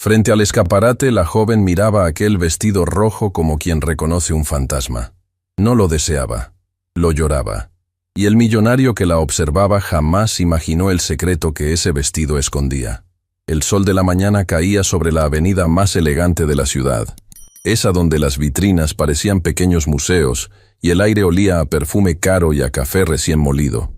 Frente al escaparate, la joven miraba aquel vestido rojo como quien reconoce un fantasma. No lo deseaba, lo lloraba. Y el millonario que la observaba jamás imaginó el secreto que ese vestido escondía. El sol de la mañana caía sobre la avenida más elegante de la ciudad, esa donde las vitrinas parecían pequeños museos y el aire olía a perfume caro y a café recién molido.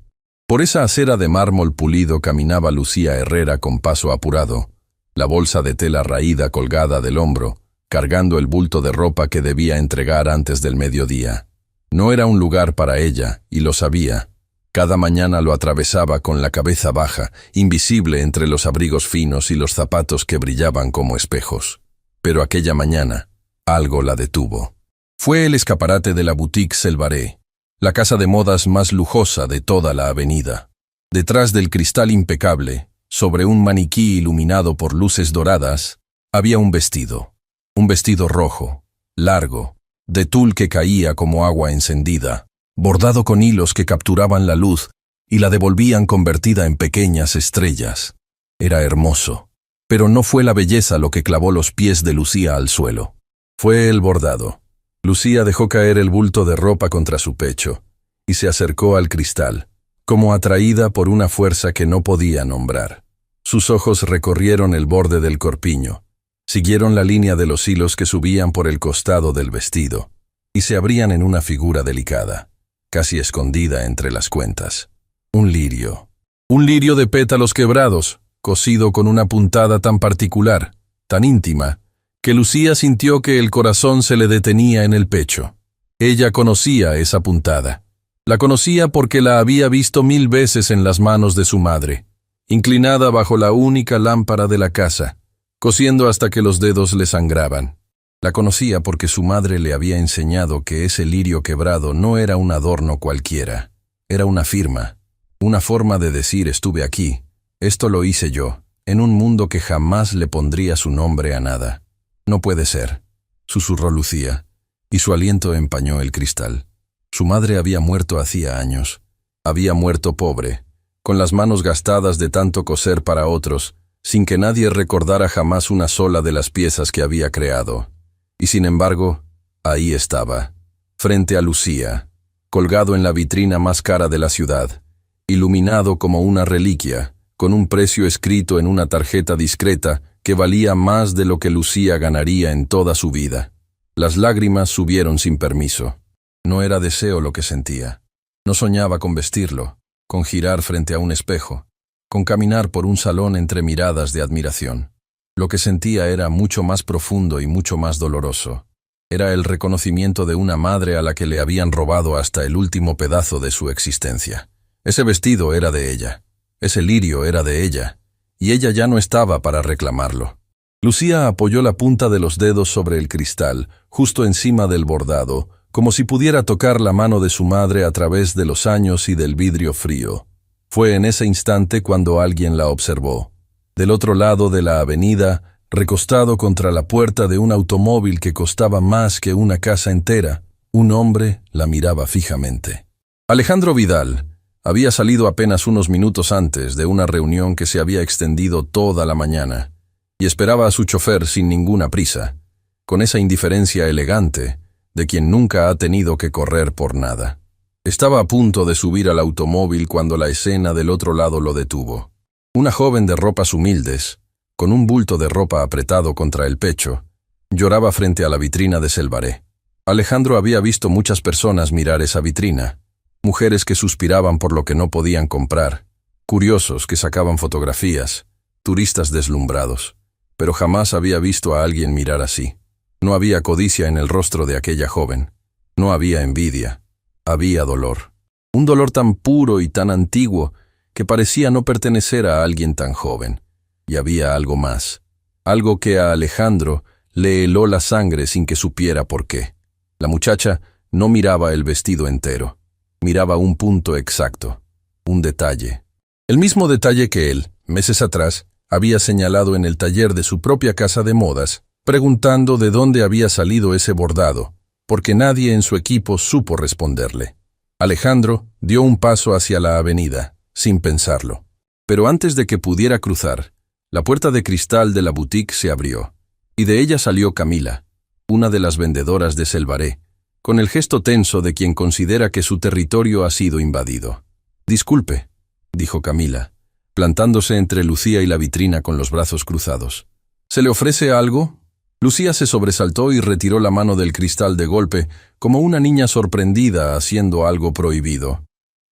Por esa acera de mármol pulido caminaba Lucía Herrera con paso apurado, la bolsa de tela raída colgada del hombro, cargando el bulto de ropa que debía entregar antes del mediodía. No era un lugar para ella, y lo sabía. Cada mañana lo atravesaba con la cabeza baja, invisible entre los abrigos finos y los zapatos que brillaban como espejos. Pero aquella mañana, algo la detuvo. Fue el escaparate de la boutique Selvaré, la casa de modas más lujosa de toda la avenida. Detrás del cristal impecable, sobre un maniquí iluminado por luces doradas, había un vestido rojo, largo, de tul que caía como agua encendida, bordado con hilos que capturaban la luz y la devolvían convertida en pequeñas estrellas. Era hermoso, pero no fue la belleza lo que clavó los pies de Lucía al suelo. Fue el bordado. Lucía dejó caer el bulto de ropa contra su pecho y se acercó al cristal, como atraída por una fuerza que no podía nombrar. Sus ojos recorrieron el borde del corpiño, siguieron la línea de los hilos que subían por el costado del vestido y se abrían en una figura delicada, casi escondida entre las cuentas. Un lirio de pétalos quebrados, cosido con una puntada tan particular, tan íntima, que Lucía sintió que el corazón se le detenía en el pecho. Ella conocía esa puntada. La conocía porque la había visto 1000 veces en las manos de su madre, inclinada bajo la única lámpara de la casa, cosiendo hasta que los dedos le sangraban. La conocía porque su madre le había enseñado que ese lirio quebrado no era un adorno cualquiera, era una firma, una forma de decir estuve aquí, esto lo hice yo, en un mundo que jamás le pondría su nombre a nada. No puede ser, susurró Lucía, y su aliento empañó el cristal. Su madre había muerto hacía años. Había muerto pobre, con las manos gastadas de tanto coser para otros, sin que nadie recordara jamás una sola de las piezas que había creado. Y sin embargo, ahí estaba, frente a Lucía, colgado en la vitrina más cara de la ciudad, iluminado como una reliquia, con un precio escrito en una tarjeta discreta que valía más de lo que Lucía ganaría en toda su vida. Las lágrimas subieron sin permiso. No era deseo lo que sentía. No soñaba con vestirlo, con girar frente a un espejo, con caminar por un salón entre miradas de admiración. Lo que sentía era mucho más profundo y mucho más doloroso. Era el reconocimiento de una madre a la que le habían robado hasta el último pedazo de su existencia. Ese vestido era de ella, ese lirio era de ella, y ella ya no estaba para reclamarlo. Lucía apoyó la punta de los dedos sobre el cristal, justo encima del bordado, como si pudiera tocar la mano de su madre a través de los años y del vidrio frío. Fue en ese instante cuando alguien la observó. Del otro lado de la avenida, recostado contra la puerta de un automóvil que costaba más que una casa entera, un hombre la miraba fijamente. Alejandro Vidal había salido apenas unos minutos antes de una reunión que se había extendido toda la mañana, y esperaba a su chofer sin ninguna prisa, con esa indiferencia elegante de quien nunca ha tenido que correr por nada. Estaba a punto de subir al automóvil cuando la escena del otro lado lo detuvo. Una joven de ropas humildes, con un bulto de ropa apretado contra el pecho, lloraba frente a la vitrina de Selvaré. Alejandro había visto muchas personas mirar esa vitrina, mujeres que suspiraban por lo que no podían comprar, curiosos que sacaban fotografías, turistas deslumbrados, pero jamás había visto a alguien mirar así. No había codicia en el rostro de aquella joven, no había envidia, había dolor. Un dolor tan puro y tan antiguo que parecía no pertenecer a alguien tan joven. Y había algo más, algo que a Alejandro le heló la sangre sin que supiera por qué. La muchacha no miraba el vestido entero, miraba un punto exacto, un detalle. El mismo detalle que él, meses atrás, había señalado en el taller de su propia casa de modas, preguntando de dónde había salido ese bordado, porque nadie en su equipo supo responderle. Alejandro dio un paso hacia la avenida, sin pensarlo. Pero antes de que pudiera cruzar, La puerta de cristal de la boutique se abrió, y de ella salió Camila, una de las vendedoras de Selvaré, con el gesto tenso de quien considera que su territorio ha sido invadido. «Disculpe», dijo Camila, plantándose entre Lucía y la vitrina con los brazos cruzados. «¿Se le ofrece algo?» Lucía se sobresaltó y retiró la mano del cristal de golpe, como una niña sorprendida haciendo algo prohibido.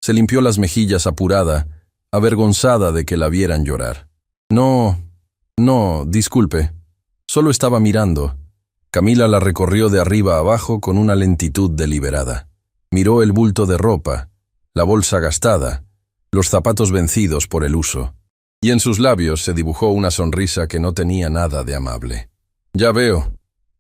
Se limpió las mejillas apurada, avergonzada de que la vieran llorar. No, disculpe. Solo estaba mirando». Camila la recorrió de arriba a abajo con una lentitud deliberada. Miró el bulto de ropa, la bolsa gastada, los zapatos vencidos por el uso, y en sus labios se dibujó una sonrisa que no tenía nada de amable. «Ya veo»,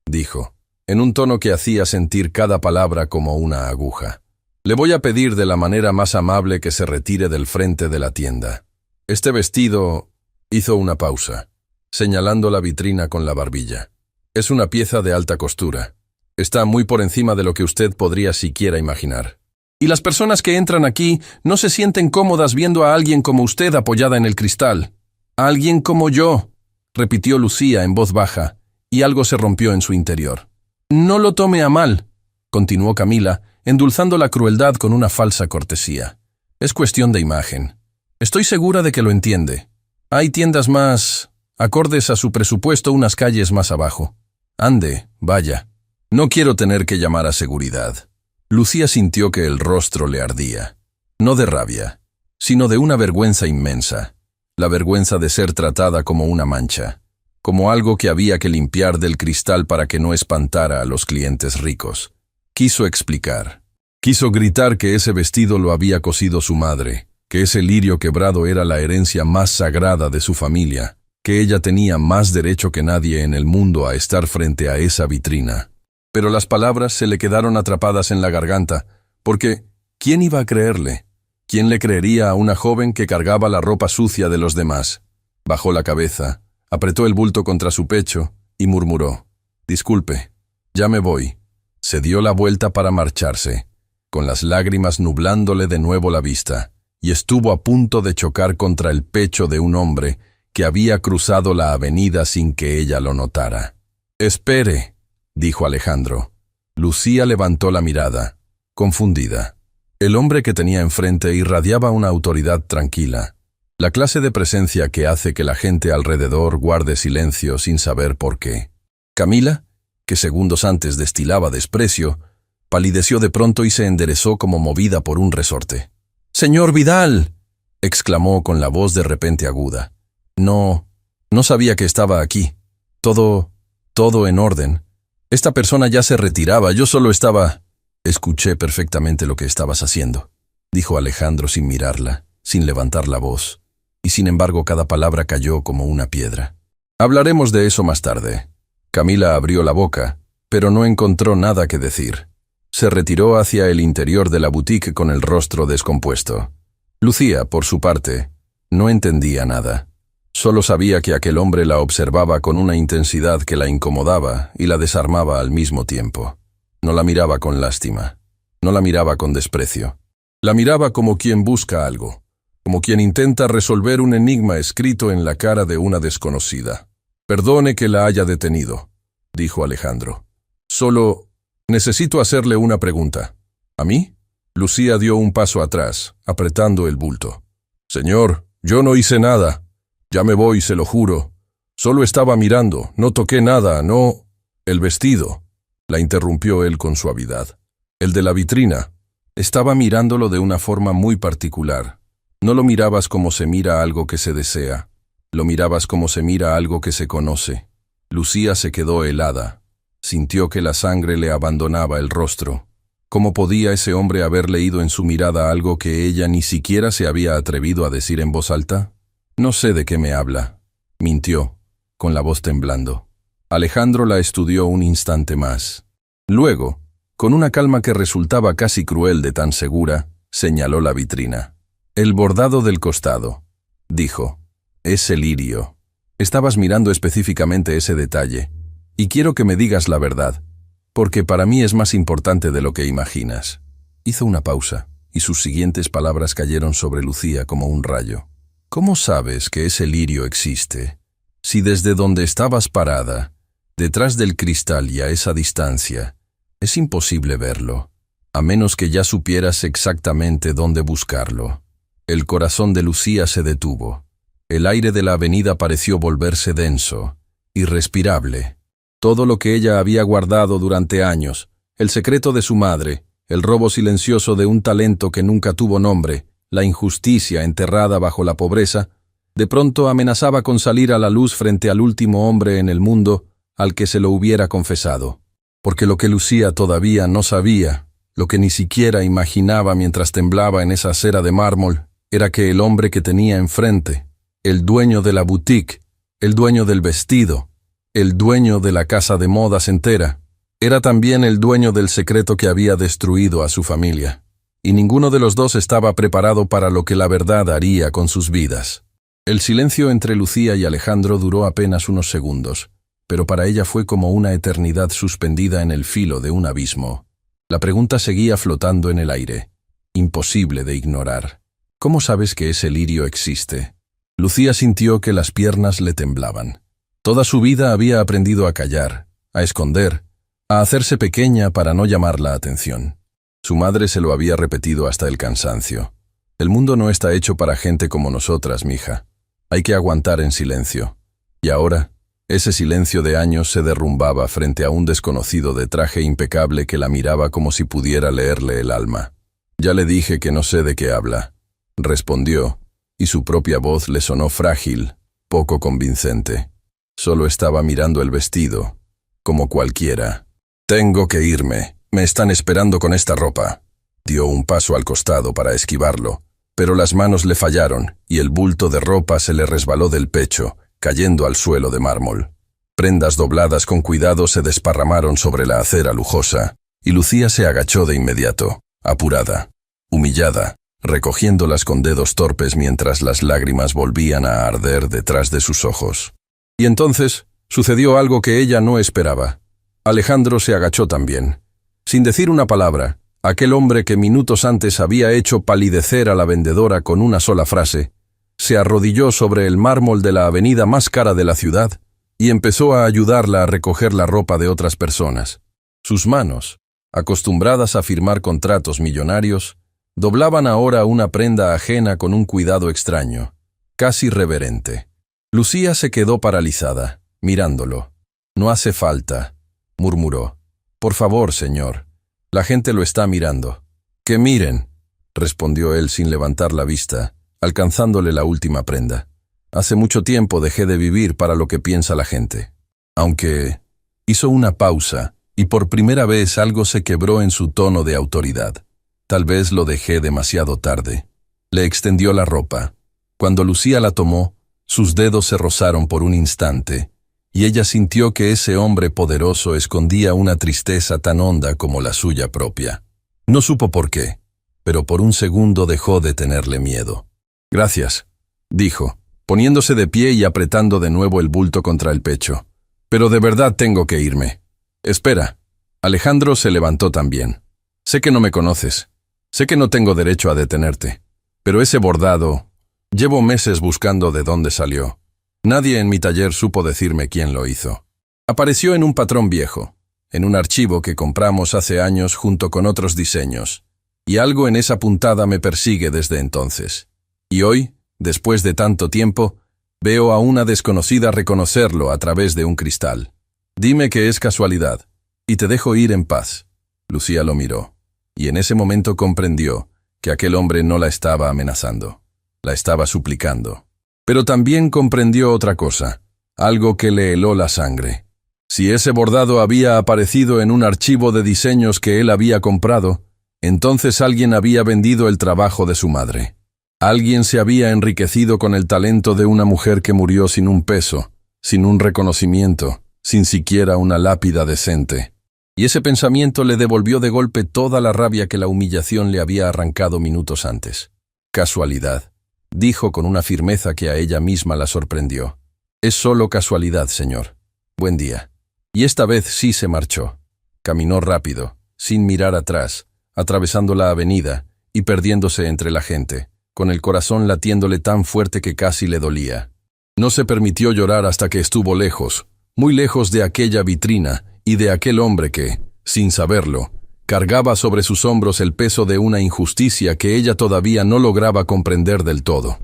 dijo, en un tono que hacía sentir cada palabra como una aguja. «Le voy a pedir de la manera más amable que se retire del frente de la tienda. Este vestido…» Hizo una pausa, señalando la vitrina con la barbilla. «Es una pieza de alta costura. Está muy por encima de lo que usted podría siquiera imaginar. Y las personas que entran aquí no se sienten cómodas viendo a alguien como usted apoyada en el cristal. Alguien como yo», repitió Lucía en voz baja, y algo se rompió en su interior. «No lo tome a mal», continuó Camila, endulzando la crueldad con una falsa cortesía. «Es cuestión de imagen. Estoy segura de que lo entiende. Hay tiendas más acordes a su presupuesto unas calles más abajo. Ande, vaya. No quiero tener que llamar a seguridad». Lucía sintió que el rostro le ardía, no de rabia, sino de una vergüenza inmensa, la vergüenza de ser tratada como una mancha, como algo que había que limpiar del cristal para que no espantara a los clientes ricos. Quiso explicar. Quiso gritar que ese vestido lo había cosido su madre, que ese lirio quebrado era la herencia más sagrada de su familia, que ella tenía más derecho que nadie en el mundo a estar frente a esa vitrina. Pero las palabras se le quedaron atrapadas en la garganta, porque ¿quién iba a creerle? ¿Quién le creería a una joven que cargaba la ropa sucia de los demás? Bajó la cabeza, apretó el bulto contra su pecho y murmuró: «Disculpe, ya me voy». Se dio la vuelta para marcharse, con las lágrimas nublándole de nuevo la vista, y estuvo a punto de chocar contra el pecho de un hombre que había cruzado la avenida sin que ella lo notara. «Espere», dijo Alejandro. Lucía levantó la mirada, confundida. El hombre que tenía enfrente irradiaba una autoridad tranquila, la clase de presencia que hace que la gente alrededor guarde silencio sin saber por qué. Camila, que segundos antes destilaba desprecio, palideció de pronto y se enderezó como movida por un resorte. «¡Señor Vidal!», exclamó con la voz de repente aguda. No sabía que estaba aquí. Todo en orden. Esta persona ya se retiraba, yo solo estaba…» «Escuché perfectamente lo que estabas haciendo», dijo Alejandro sin mirarla, sin levantar la voz, y sin embargo cada palabra cayó como una piedra. «Hablaremos de eso más tarde». Camila abrió la boca, pero no encontró nada que decir. Se retiró hacia el interior de la boutique con el rostro descompuesto. Lucía, por su parte, no entendía nada. Solo sabía que aquel hombre la observaba con una intensidad que la incomodaba y la desarmaba al mismo tiempo. No la miraba con lástima, no la miraba con desprecio. La miraba como quien busca algo, como quien intenta resolver un enigma escrito en la cara de una desconocida. «Perdone que la haya detenido», dijo Alejandro. «Solo necesito hacerle una pregunta». «¿A mí?». Lucía dio un paso atrás, apretando el bulto. «Señor, yo no hice nada. Ya me voy, se lo juro. Solo estaba mirando, no toqué nada, no…» «El vestido», la interrumpió él con suavidad. «El de la vitrina». Estaba mirándolo de una forma muy particular. No lo mirabas como se mira algo que se desea. Lo mirabas como se mira algo que se conoce. Lucía se quedó helada. Sintió que la sangre le abandonaba el rostro. ¿Cómo podía ese hombre haber leído en su mirada algo que ella ni siquiera se había atrevido a decir en voz alta? «No sé de qué me habla», mintió, con la voz temblando. Alejandro la estudió un instante más. Luego, con una calma que resultaba casi cruel de tan segura, señaló la vitrina. «El bordado del costado», dijo. «Ese lirio. Estabas mirando específicamente ese detalle, y quiero que me digas la verdad, porque para mí es más importante de lo que imaginas». Hizo una pausa, y sus siguientes palabras cayeron sobre Lucía como un rayo. «¿Cómo sabes que ese lirio existe? Si desde donde estabas parada, detrás del cristal y a esa distancia, es imposible verlo, a menos que ya supieras exactamente dónde buscarlo. El corazón de Lucía se detuvo. El aire de la avenida pareció volverse denso, irrespirable. Todo lo que ella había guardado durante años, el secreto de su madre, el robo silencioso de un talento que nunca tuvo nombre, la injusticia enterrada bajo la pobreza, de pronto amenazaba con salir a la luz frente al último hombre en el mundo al que se lo hubiera confesado. Porque lo que Lucía todavía no sabía, lo que ni siquiera imaginaba mientras temblaba en esa acera de mármol, era que el hombre que tenía enfrente, el dueño de la boutique, el dueño del vestido, el dueño de la casa de modas entera, era también el dueño del secreto que había destruido a su familia. Y ninguno de los dos estaba preparado para lo que la verdad haría con sus vidas. El silencio entre Lucía y Alejandro duró apenas unos segundos, pero para ella fue como una eternidad suspendida en el filo de un abismo. La pregunta seguía flotando en el aire, imposible de ignorar. ¿Cómo sabes que ese lirio existe? Lucía sintió que las piernas le temblaban. Toda su vida había aprendido a callar, a esconder, a hacerse pequeña para no llamar la atención. Su madre se lo había repetido hasta el cansancio. El mundo no está hecho para gente como nosotras, mija. Hay que aguantar en silencio. Y ahora, ese silencio de años se derrumbaba frente a un desconocido de traje impecable que la miraba como si pudiera leerle el alma. «Ya le dije que no sé de qué habla», respondió, y su propia voz le sonó frágil, poco convincente. Solo estaba mirando el vestido, como cualquiera. «Tengo que irme. Me están esperando con esta ropa». Dio un paso al costado para esquivarlo, pero las manos le fallaron y el bulto de ropa se le resbaló del pecho, cayendo al suelo de mármol. Prendas dobladas con cuidado se desparramaron sobre la acera lujosa, y Lucía se agachó de inmediato, apurada, humillada, recogiéndolas con dedos torpes mientras las lágrimas volvían a arder detrás de sus ojos. Y entonces sucedió algo que ella no esperaba. Alejandro se agachó también. Sin decir una palabra, aquel hombre que minutos antes había hecho palidecer a la vendedora con una sola frase, se arrodilló sobre el mármol de la avenida más cara de la ciudad y empezó a ayudarla a recoger la ropa de otras personas. Sus manos, acostumbradas a firmar contratos millonarios, doblaban ahora una prenda ajena con un cuidado extraño, casi reverente. Lucía se quedó paralizada, mirándolo. «No hace falta», murmuró. «Por favor, señor. La gente lo está mirando». «Que miren», respondió él sin levantar la vista, alcanzándole la última prenda. «Hace mucho tiempo dejé de vivir para lo que piensa la gente». Aunque hizo una pausa, y por primera vez algo se quebró en su tono de autoridad. «Tal vez lo dejé demasiado tarde». Le extendió la ropa. Cuando Lucía la tomó, sus dedos se rozaron por un instante, y ella sintió que ese hombre poderoso escondía una tristeza tan honda como la suya propia. No supo por qué, pero por un segundo dejó de tenerle miedo. «Gracias», dijo, poniéndose de pie y apretando de nuevo el bulto contra el pecho. «Pero de verdad tengo que irme». «Espera». Alejandro se levantó también. «Sé que no me conoces. Sé que no tengo derecho a detenerte. Pero ese bordado, llevo meses buscando de dónde salió. Nadie en mi taller supo decirme quién lo hizo. Apareció en un patrón viejo, en un archivo que compramos hace años junto con otros diseños, y algo en esa puntada me persigue desde entonces. Y hoy, después de tanto tiempo, veo a una desconocida reconocerlo a través de un cristal. Dime que es casualidad, y te dejo ir en paz». Lucía lo miró, y en ese momento comprendió que aquel hombre no la estaba amenazando, la estaba suplicando. Pero también comprendió otra cosa, algo que le heló la sangre. Si ese bordado había aparecido en un archivo de diseños que él había comprado, entonces alguien había vendido el trabajo de su madre. Alguien se había enriquecido con el talento de una mujer que murió sin un peso, sin un reconocimiento, sin siquiera una lápida decente. Y ese pensamiento le devolvió de golpe toda la rabia que la humillación le había arrancado minutos antes. «Casualidad», dijo con una firmeza que a ella misma la sorprendió. «Es solo casualidad, señor. Buen día». Y esta vez sí se marchó. Caminó rápido, sin mirar atrás, atravesando la avenida y perdiéndose entre la gente, con el corazón latiéndole tan fuerte que casi le dolía. No se permitió llorar hasta que estuvo lejos, muy lejos de aquella vitrina y de aquel hombre que, sin saberlo, cargaba sobre sus hombros el peso de una injusticia que ella todavía no lograba comprender del todo.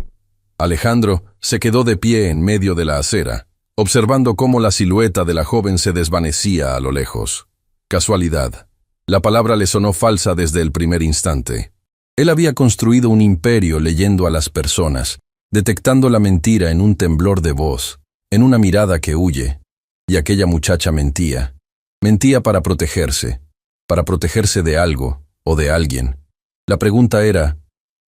Alejandro se quedó de pie en medio de la acera, observando cómo la silueta de la joven se desvanecía a lo lejos. Casualidad. La palabra le sonó falsa desde el primer instante. Él había construido un imperio leyendo a las personas, detectando la mentira en un temblor de voz, en una mirada que huye. Y aquella muchacha mentía. Mentía para protegerse de algo o de alguien. La pregunta era,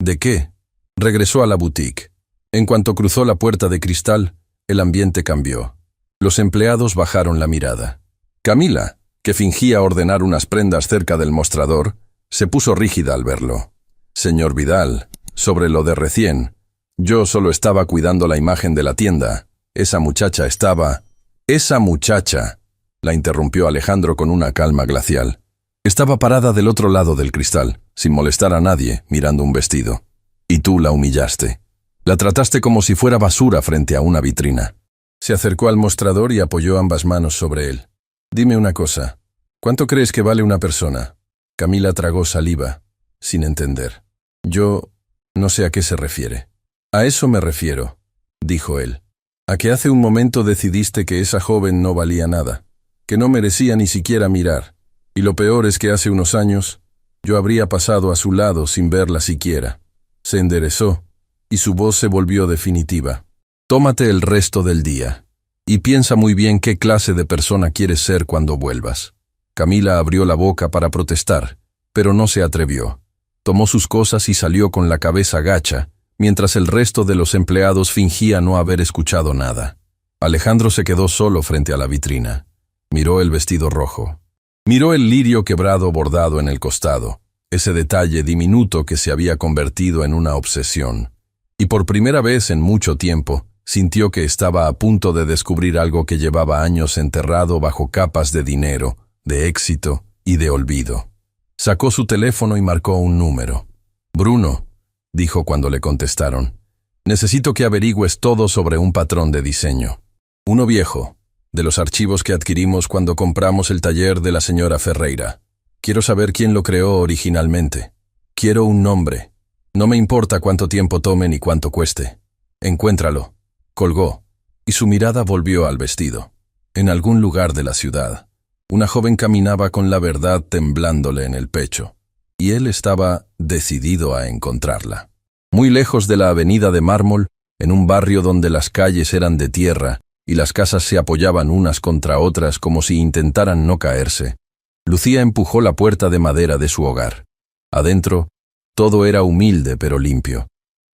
¿de qué? Regresó a la boutique. En cuanto cruzó la puerta de cristal, el ambiente cambió. Los empleados bajaron la mirada. Camila, que fingía ordenar unas prendas cerca del mostrador, se puso rígida al verlo. Señor Vidal, sobre lo de recién, yo solo estaba cuidando la imagen de la tienda. Esa muchacha estaba... Esa muchacha, la interrumpió Alejandro con una calma glacial. Estaba parada del otro lado del cristal, sin molestar a nadie, mirando un vestido. Y tú la humillaste. La trataste como si fuera basura frente a una vitrina. Se acercó al mostrador y apoyó ambas manos sobre él. Dime una cosa. ¿Cuánto crees que vale una persona? Camila tragó saliva, sin entender. Yo no sé a qué se refiere. A eso me refiero, dijo él. A que hace un momento decidiste que esa joven no valía nada, que no merecía ni siquiera mirar. Y lo peor es que hace unos años yo habría pasado a su lado sin verla siquiera. Se enderezó y su voz se volvió definitiva. Tómate el resto del día y piensa muy bien qué clase de persona quieres ser cuando vuelvas. Camila abrió la boca para protestar, pero no se atrevió. Tomó sus cosas y salió con la cabeza gacha, mientras el resto de los empleados fingía no haber escuchado nada. Alejandro se quedó solo frente a la vitrina. Miró el vestido rojo. Miró el lirio quebrado bordado en el costado, ese detalle diminuto que se había convertido en una obsesión. Y por primera vez en mucho tiempo, sintió que estaba a punto de descubrir algo que llevaba años enterrado bajo capas de dinero, de éxito y de olvido. Sacó su teléfono y marcó un número. Bruno, dijo cuando le contestaron, necesito que averigües todo sobre un patrón de diseño. Uno viejo, de los archivos que adquirimos cuando compramos el taller de la señora Ferreira. Quiero saber quién lo creó originalmente. Quiero un nombre. No me importa cuánto tiempo tome ni cuánto cueste. Encuéntralo. Colgó, y su mirada volvió al vestido. En algún lugar de la ciudad, una joven caminaba con la verdad temblándole en el pecho, y él estaba decidido a encontrarla. Muy lejos de la avenida de mármol, en un barrio donde las calles eran de tierra y las casas se apoyaban unas contra otras como si intentaran no caerse, Lucía empujó la puerta de madera de su hogar. Adentro, todo era humilde pero limpio.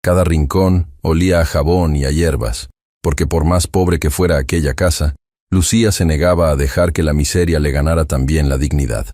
Cada rincón olía a jabón y a hierbas, porque por más pobre que fuera aquella casa, Lucía se negaba a dejar que la miseria le ganara también la dignidad.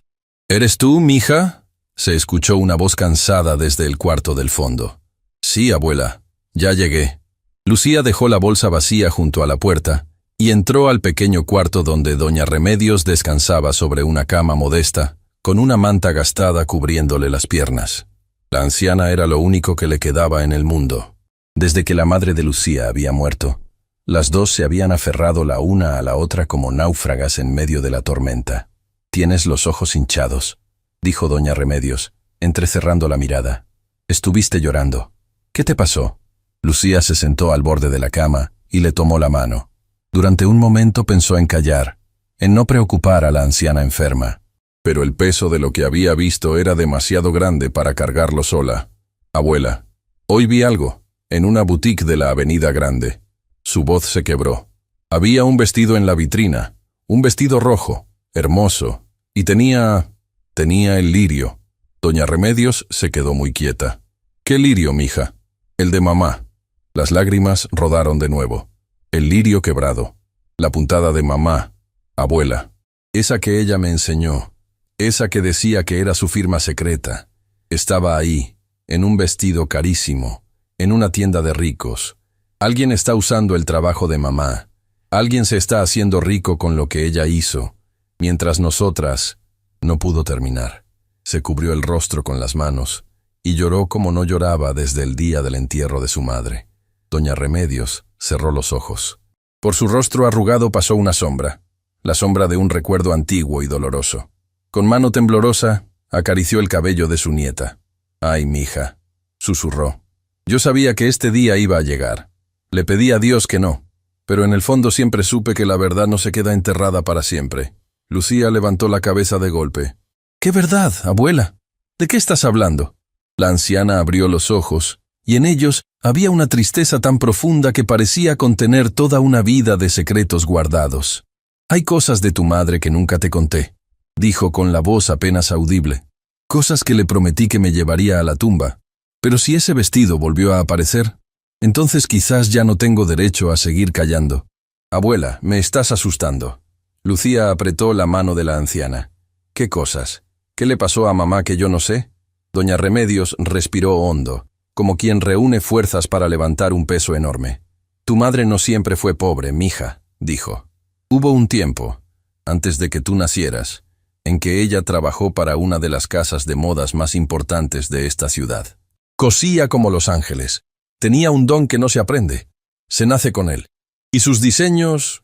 ¿Eres tú, mija? Se escuchó una voz cansada desde el cuarto del fondo. Sí, abuela, ya llegué. Lucía dejó la bolsa vacía junto a la puerta y entró al pequeño cuarto donde doña Remedios descansaba sobre una cama modesta, con una manta gastada cubriéndole las piernas. La anciana era lo único que le quedaba en el mundo. Desde que la madre de Lucía había muerto, las dos se habían aferrado la una a la otra como náufragas en medio de la tormenta. «Tienes los ojos hinchados», dijo doña Remedios, entrecerrando la mirada. «Estuviste llorando. ¿Qué te pasó?» Lucía se sentó al borde de la cama y le tomó la mano. Durante un momento pensó en callar, en no preocupar a la anciana enferma. Pero el peso de lo que había visto era demasiado grande para cargarlo sola. «Abuela, hoy vi algo, en una boutique de la Avenida Grande». Su voz se quebró. Había un vestido en la vitrina, un vestido rojo, hermoso, y tenía el lirio. Doña Remedios se quedó muy quieta. «¿Qué lirio, mija?» «El de mamá». Las lágrimas rodaron de nuevo. El lirio quebrado. La puntada de mamá. Abuela. Esa que ella me enseñó. Esa que decía que era su firma secreta. Estaba ahí, en un vestido carísimo, en una tienda de ricos. Alguien está usando el trabajo de mamá. Alguien se está haciendo rico con lo que ella hizo, mientras nosotras... No pudo terminar. Se cubrió el rostro con las manos y lloró como no lloraba desde el día del entierro de su madre. Doña Remedios cerró los ojos. Por su rostro arrugado pasó una sombra, la sombra de un recuerdo antiguo y doloroso. Con mano temblorosa acarició el cabello de su nieta. «Ay, mija», susurró. «Yo sabía que este día iba a llegar. Le pedí a Dios que no, pero en el fondo siempre supe que la verdad no se queda enterrada para siempre». Lucía levantó la cabeza de golpe. «¿Qué verdad, abuela? ¿De qué estás hablando?» La anciana abrió los ojos, y en ellos había una tristeza tan profunda que parecía contener toda una vida de secretos guardados. «Hay cosas de tu madre que nunca te conté», dijo con la voz apenas audible. «Cosas que le prometí que me llevaría a la tumba. Pero si ese vestido volvió a aparecer, entonces quizás ya no tengo derecho a seguir callando». «Abuela, me estás asustando». Lucía apretó la mano de la anciana. «¿Qué cosas? ¿Qué le pasó a mamá que yo no sé?» Doña Remedios respiró hondo, como quien reúne fuerzas para levantar un peso enorme. «Tu madre no siempre fue pobre, mija», dijo. «Hubo un tiempo, antes de que tú nacieras, en que ella trabajó para una de las casas de modas más importantes de esta ciudad. Cosía como los ángeles. Tenía un don que no se aprende. Se nace con él. Y sus diseños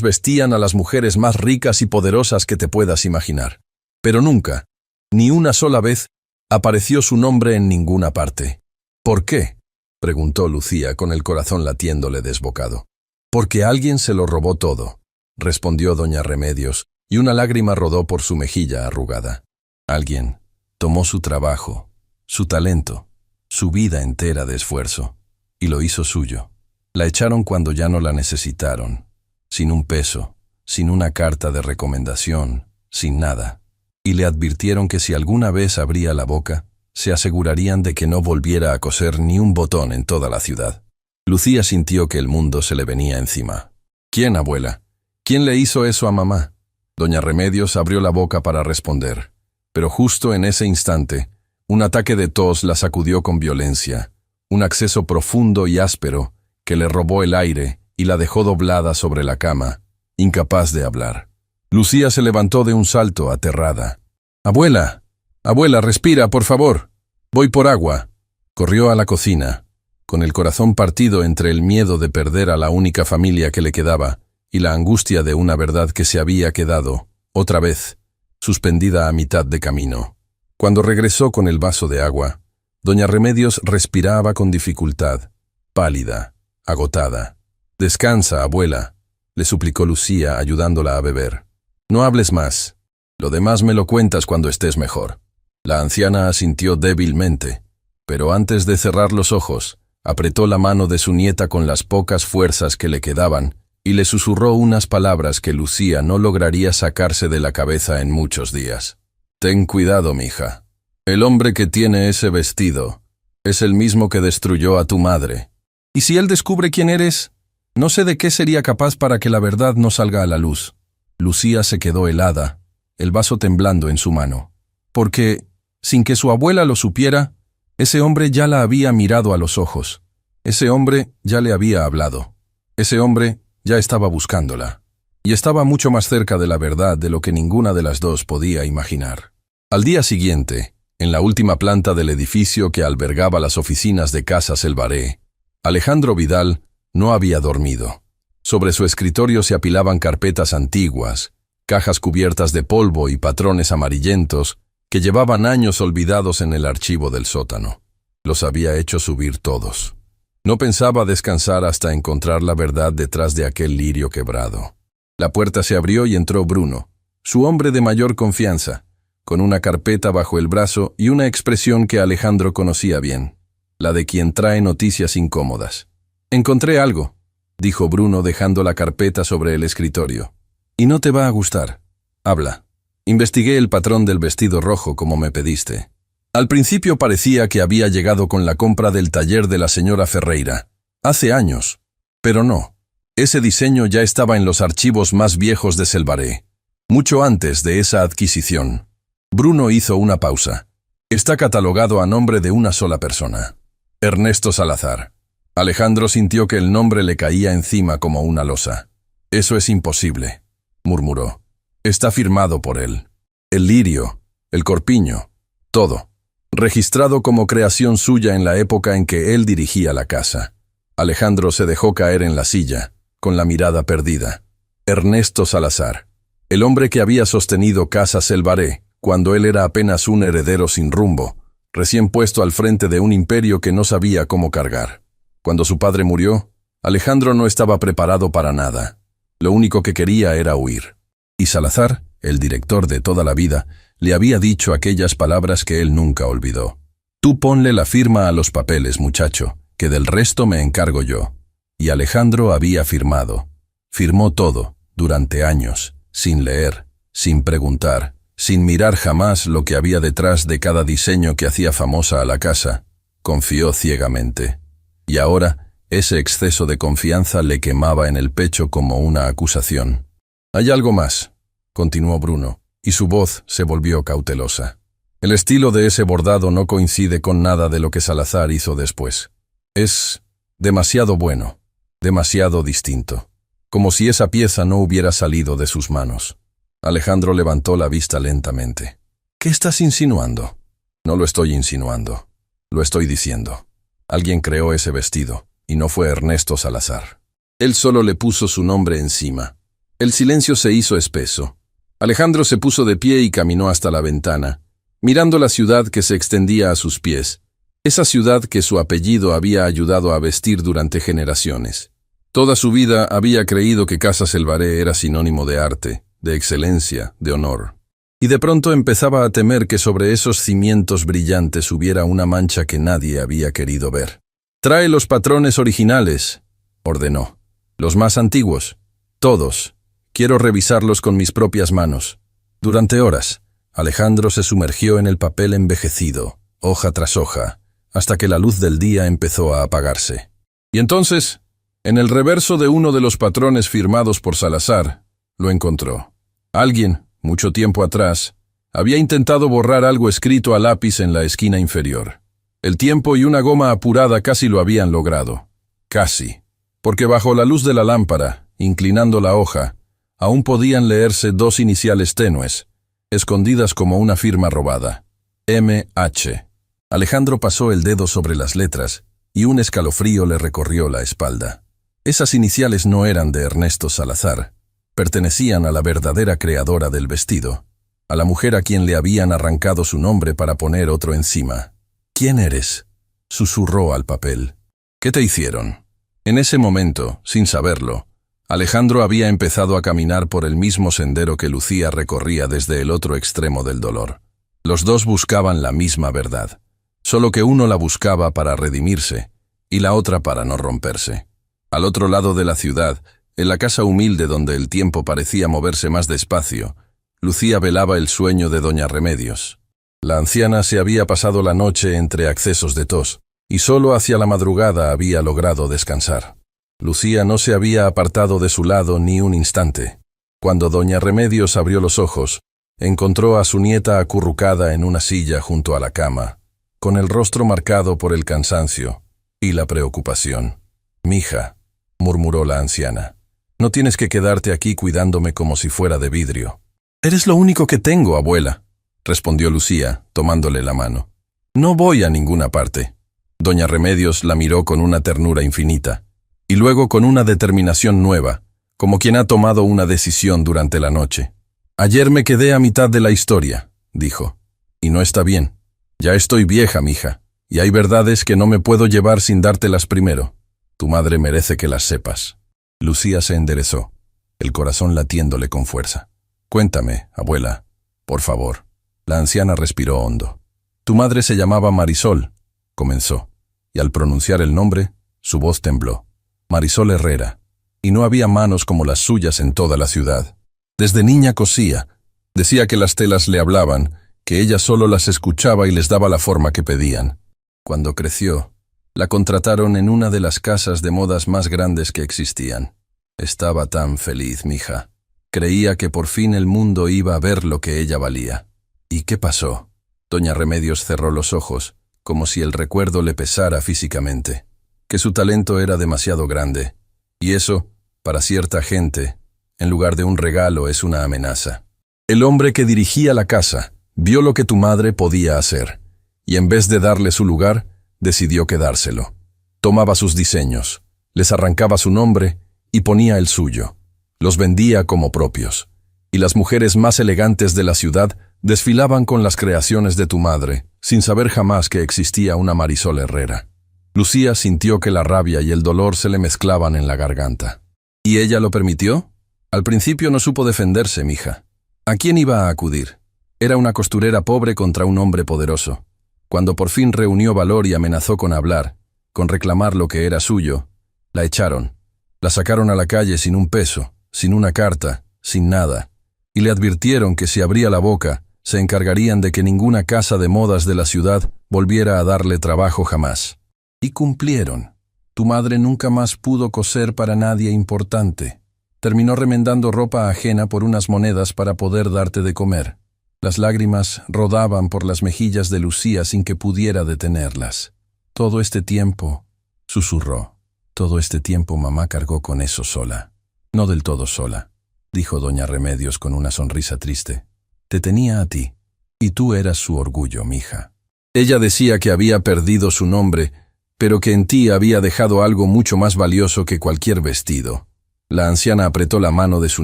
vestían a las mujeres más ricas y poderosas que te puedas imaginar. Pero nunca, ni una sola vez, apareció su nombre en ninguna parte». «¿Por qué?», preguntó Lucía con el corazón latiéndole desbocado. «Porque alguien se lo robó todo», respondió doña Remedios, y una lágrima rodó por su mejilla arrugada. «Alguien tomó su trabajo, su talento, su vida entera de esfuerzo, y lo hizo suyo. La echaron cuando ya no la necesitaron, sin un peso, sin una carta de recomendación, sin nada. Y le advirtieron que si alguna vez abría la boca, se asegurarían de que no volviera a coser ni un botón en toda la ciudad». Lucía sintió que el mundo se le venía encima. «¿Quién, abuela? ¿Quién le hizo eso a mamá?». Doña Remedios abrió la boca para responder, pero justo en ese instante, un ataque de tos la sacudió con violencia, un acceso profundo y áspero que le robó el aire y la dejó doblada sobre la cama, incapaz de hablar. Lucía se levantó de un salto, aterrada. «Abuela, abuela, respira, por favor. Voy por agua». Corrió a la cocina, con el corazón partido entre el miedo de perder a la única familia que le quedaba y la angustia de una verdad que se había quedado, otra vez, suspendida a mitad de camino. Cuando regresó con el vaso de agua, doña Remedios respiraba con dificultad, pálida, agotada. «Descansa, abuela», le suplicó Lucía, ayudándola a beber. «No hables más. Lo demás me lo cuentas cuando estés mejor». La anciana asintió débilmente, pero antes de cerrar los ojos, apretó la mano de su nieta con las pocas fuerzas que le quedaban y le susurró unas palabras que Lucía no lograría sacarse de la cabeza en muchos días. «Ten cuidado, mija. El hombre que tiene ese vestido es el mismo que destruyó a tu madre. Y si él descubre quién eres, no sé de qué sería capaz para que la verdad no salga a la luz». Lucía se quedó helada, el vaso temblando en su mano. Porque, sin que su abuela lo supiera, ese hombre ya la había mirado a los ojos. Ese hombre ya le había hablado. Ese hombre ya estaba buscándola. Y estaba mucho más cerca de la verdad de lo que ninguna de las dos podía imaginar. Al día siguiente, en la última planta del edificio que albergaba las oficinas de Casas El Baré, Alejandro Vidal no había dormido. Sobre su escritorio se apilaban carpetas antiguas, cajas cubiertas de polvo y patrones amarillentos que llevaban años olvidados en el archivo del sótano. Los había hecho subir todos. No pensaba descansar hasta encontrar la verdad detrás de aquel lirio quebrado. La puerta se abrió y entró Bruno, su hombre de mayor confianza, con una carpeta bajo el brazo y una expresión que Alejandro conocía bien, la de quien trae noticias incómodas. «Encontré algo», dijo Bruno dejando la carpeta sobre el escritorio. «Y no te va a gustar. Habla. Investigué el patrón del vestido rojo como me pediste. Al principio parecía que había llegado con la compra del taller de la señora Ferreira, hace años. Pero no. Ese diseño ya estaba en los archivos más viejos de Selvaré, mucho antes de esa adquisición». Bruno hizo una pausa. «Está catalogado a nombre de una sola persona. Ernesto Salazar». Alejandro sintió que el nombre le caía encima como una losa. «Eso es imposible», murmuró. «Está firmado por él. El lirio, el corpiño, todo. Registrado como creación suya en la época en que él dirigía la casa. Alejandro se dejó caer en la silla, con la mirada perdida. Ernesto Salazar, el hombre que había sostenido Casas El Baré, cuando él era apenas un heredero sin rumbo, recién puesto al frente de un imperio que no sabía cómo cargar. Cuando su padre murió, Alejandro no estaba preparado para nada. Lo único que quería era huir. Y Salazar, el director de toda la vida, le había dicho aquellas palabras que él nunca olvidó. Tú ponle la firma a los papeles, muchacho, que del resto me encargo yo. Y Alejandro había firmado. Firmó todo, durante años, sin leer, sin preguntar, sin mirar jamás lo que había detrás de cada diseño que hacía famosa a la casa. Confió ciegamente. Y ahora, ese exceso de confianza le quemaba en el pecho como una acusación. «Hay algo más», continuó Bruno, y su voz se volvió cautelosa. «El estilo de ese bordado no coincide con nada de lo que Salazar hizo después. Es demasiado bueno, demasiado distinto. Como si esa pieza no hubiera salido de sus manos». Alejandro levantó la vista lentamente. «¿Qué estás insinuando?» «No lo estoy insinuando. Lo estoy diciendo. Alguien creó ese vestido, y no fue Ernesto Salazar. Él solo le puso su nombre encima». El silencio se hizo espeso. Alejandro se puso de pie y caminó hasta la ventana, mirando la ciudad que se extendía a sus pies, esa ciudad que su apellido había ayudado a vestir durante generaciones. Toda su vida había creído que Casas El Baré era sinónimo de arte, de excelencia, de honor. Y de pronto empezaba a temer que sobre esos cimientos brillantes hubiera una mancha que nadie había querido ver. «Trae los patrones originales», ordenó. «Los más antiguos. Todos. Quiero revisarlos con mis propias manos». Durante horas, Alejandro se sumergió en el papel envejecido, hoja tras hoja, hasta que la luz del día empezó a apagarse. Y entonces, en el reverso de uno de los patrones firmados por Salazar, lo encontró. Alguien, mucho tiempo atrás, había intentado borrar algo escrito a lápiz en la esquina inferior. El tiempo y una goma apurada casi lo habían logrado. Casi. Porque bajo la luz de la lámpara, inclinando la hoja, aún podían leerse dos iniciales tenues, escondidas como una firma robada. M.H. Alejandro pasó el dedo sobre las letras y un escalofrío le recorrió la espalda. Esas iniciales no eran de Ernesto Salazar. Pertenecían a la verdadera creadora del vestido, a la mujer a quien le habían arrancado su nombre para poner otro encima. «¿Quién eres?», susurró al papel. «¿Qué te hicieron?». En ese momento, sin saberlo, Alejandro había empezado a caminar por el mismo sendero que Lucía recorría desde el otro extremo del dolor. Los dos buscaban la misma verdad, solo que uno la buscaba para redimirse y la otra para no romperse. Al otro lado de la ciudad, en la casa humilde donde el tiempo parecía moverse más despacio, Lucía velaba el sueño de doña Remedios. La anciana se había pasado la noche entre accesos de tos, y solo hacia la madrugada había logrado descansar. Lucía no se había apartado de su lado ni un instante. Cuando doña Remedios abrió los ojos, encontró a su nieta acurrucada en una silla junto a la cama, con el rostro marcado por el cansancio y la preocupación. «Mija», murmuró la anciana, «no tienes que quedarte aquí cuidándome como si fuera de vidrio». «Eres lo único que tengo, abuela», respondió Lucía, tomándole la mano. «No voy a ninguna parte». Doña Remedios la miró con una ternura infinita, y luego con una determinación nueva, como quien ha tomado una decisión durante la noche. «Ayer me quedé a mitad de la historia», dijo, «y no está bien. Ya estoy vieja, mija, y hay verdades que no me puedo llevar sin dártelas primero. Tu madre merece que las sepas». Lucía se enderezó, el corazón latiéndole con fuerza. «Cuéntame, abuela, por favor». La anciana respiró hondo. «Tu madre se llamaba Marisol», comenzó, y al pronunciar el nombre, su voz tembló. Marisol Herrera, y no había manos como las suyas en toda la ciudad. Desde niña cosía, decía que las telas le hablaban, que ella solo las escuchaba y les daba la forma que pedían. Cuando creció, la contrataron en una de las casas de modas más grandes que existían. Estaba tan feliz, mija. Creía que por fin el mundo iba a ver lo que ella valía. ¿Y qué pasó? Doña Remedios cerró los ojos, como si el recuerdo le pesara físicamente. Que su talento era demasiado grande, y eso, para cierta gente, en lugar de un regalo, es una amenaza. El hombre que dirigía la casa vio lo que tu madre podía hacer, y en vez de darle su lugar, decidió quedárselo. Tomaba sus diseños, les arrancaba su nombre y ponía el suyo. Los vendía como propios. Y las mujeres más elegantes de la ciudad desfilaban con las creaciones de tu madre, sin saber jamás que existía una Marisol Herrera. Lucía sintió que la rabia y el dolor se le mezclaban en la garganta. ¿Y ella lo permitió? Al principio no supo defenderse, mija. ¿A quién iba a acudir? Era una costurera pobre contra un hombre poderoso. Cuando por fin reunió valor y amenazó con hablar, con reclamar lo que era suyo, la echaron. La sacaron a la calle sin un peso, sin una carta, sin nada. Y le advirtieron que si abría la boca, se encargarían de que ninguna casa de modas de la ciudad volviera a darle trabajo jamás. Y cumplieron. Tu madre nunca más pudo coser para nadie importante. Terminó remendando ropa ajena por unas monedas para poder darte de comer. Las lágrimas rodaban por las mejillas de Lucía sin que pudiera detenerlas. Todo este tiempo, susurró, todo este tiempo mamá cargó con eso sola. No del todo sola, dijo doña Remedios con una sonrisa triste. Te tenía a ti, y tú eras su orgullo, mija. Ella decía que había perdido su nombre, pero que en ti había dejado algo mucho más valioso que cualquier vestido. La anciana apretó la mano de su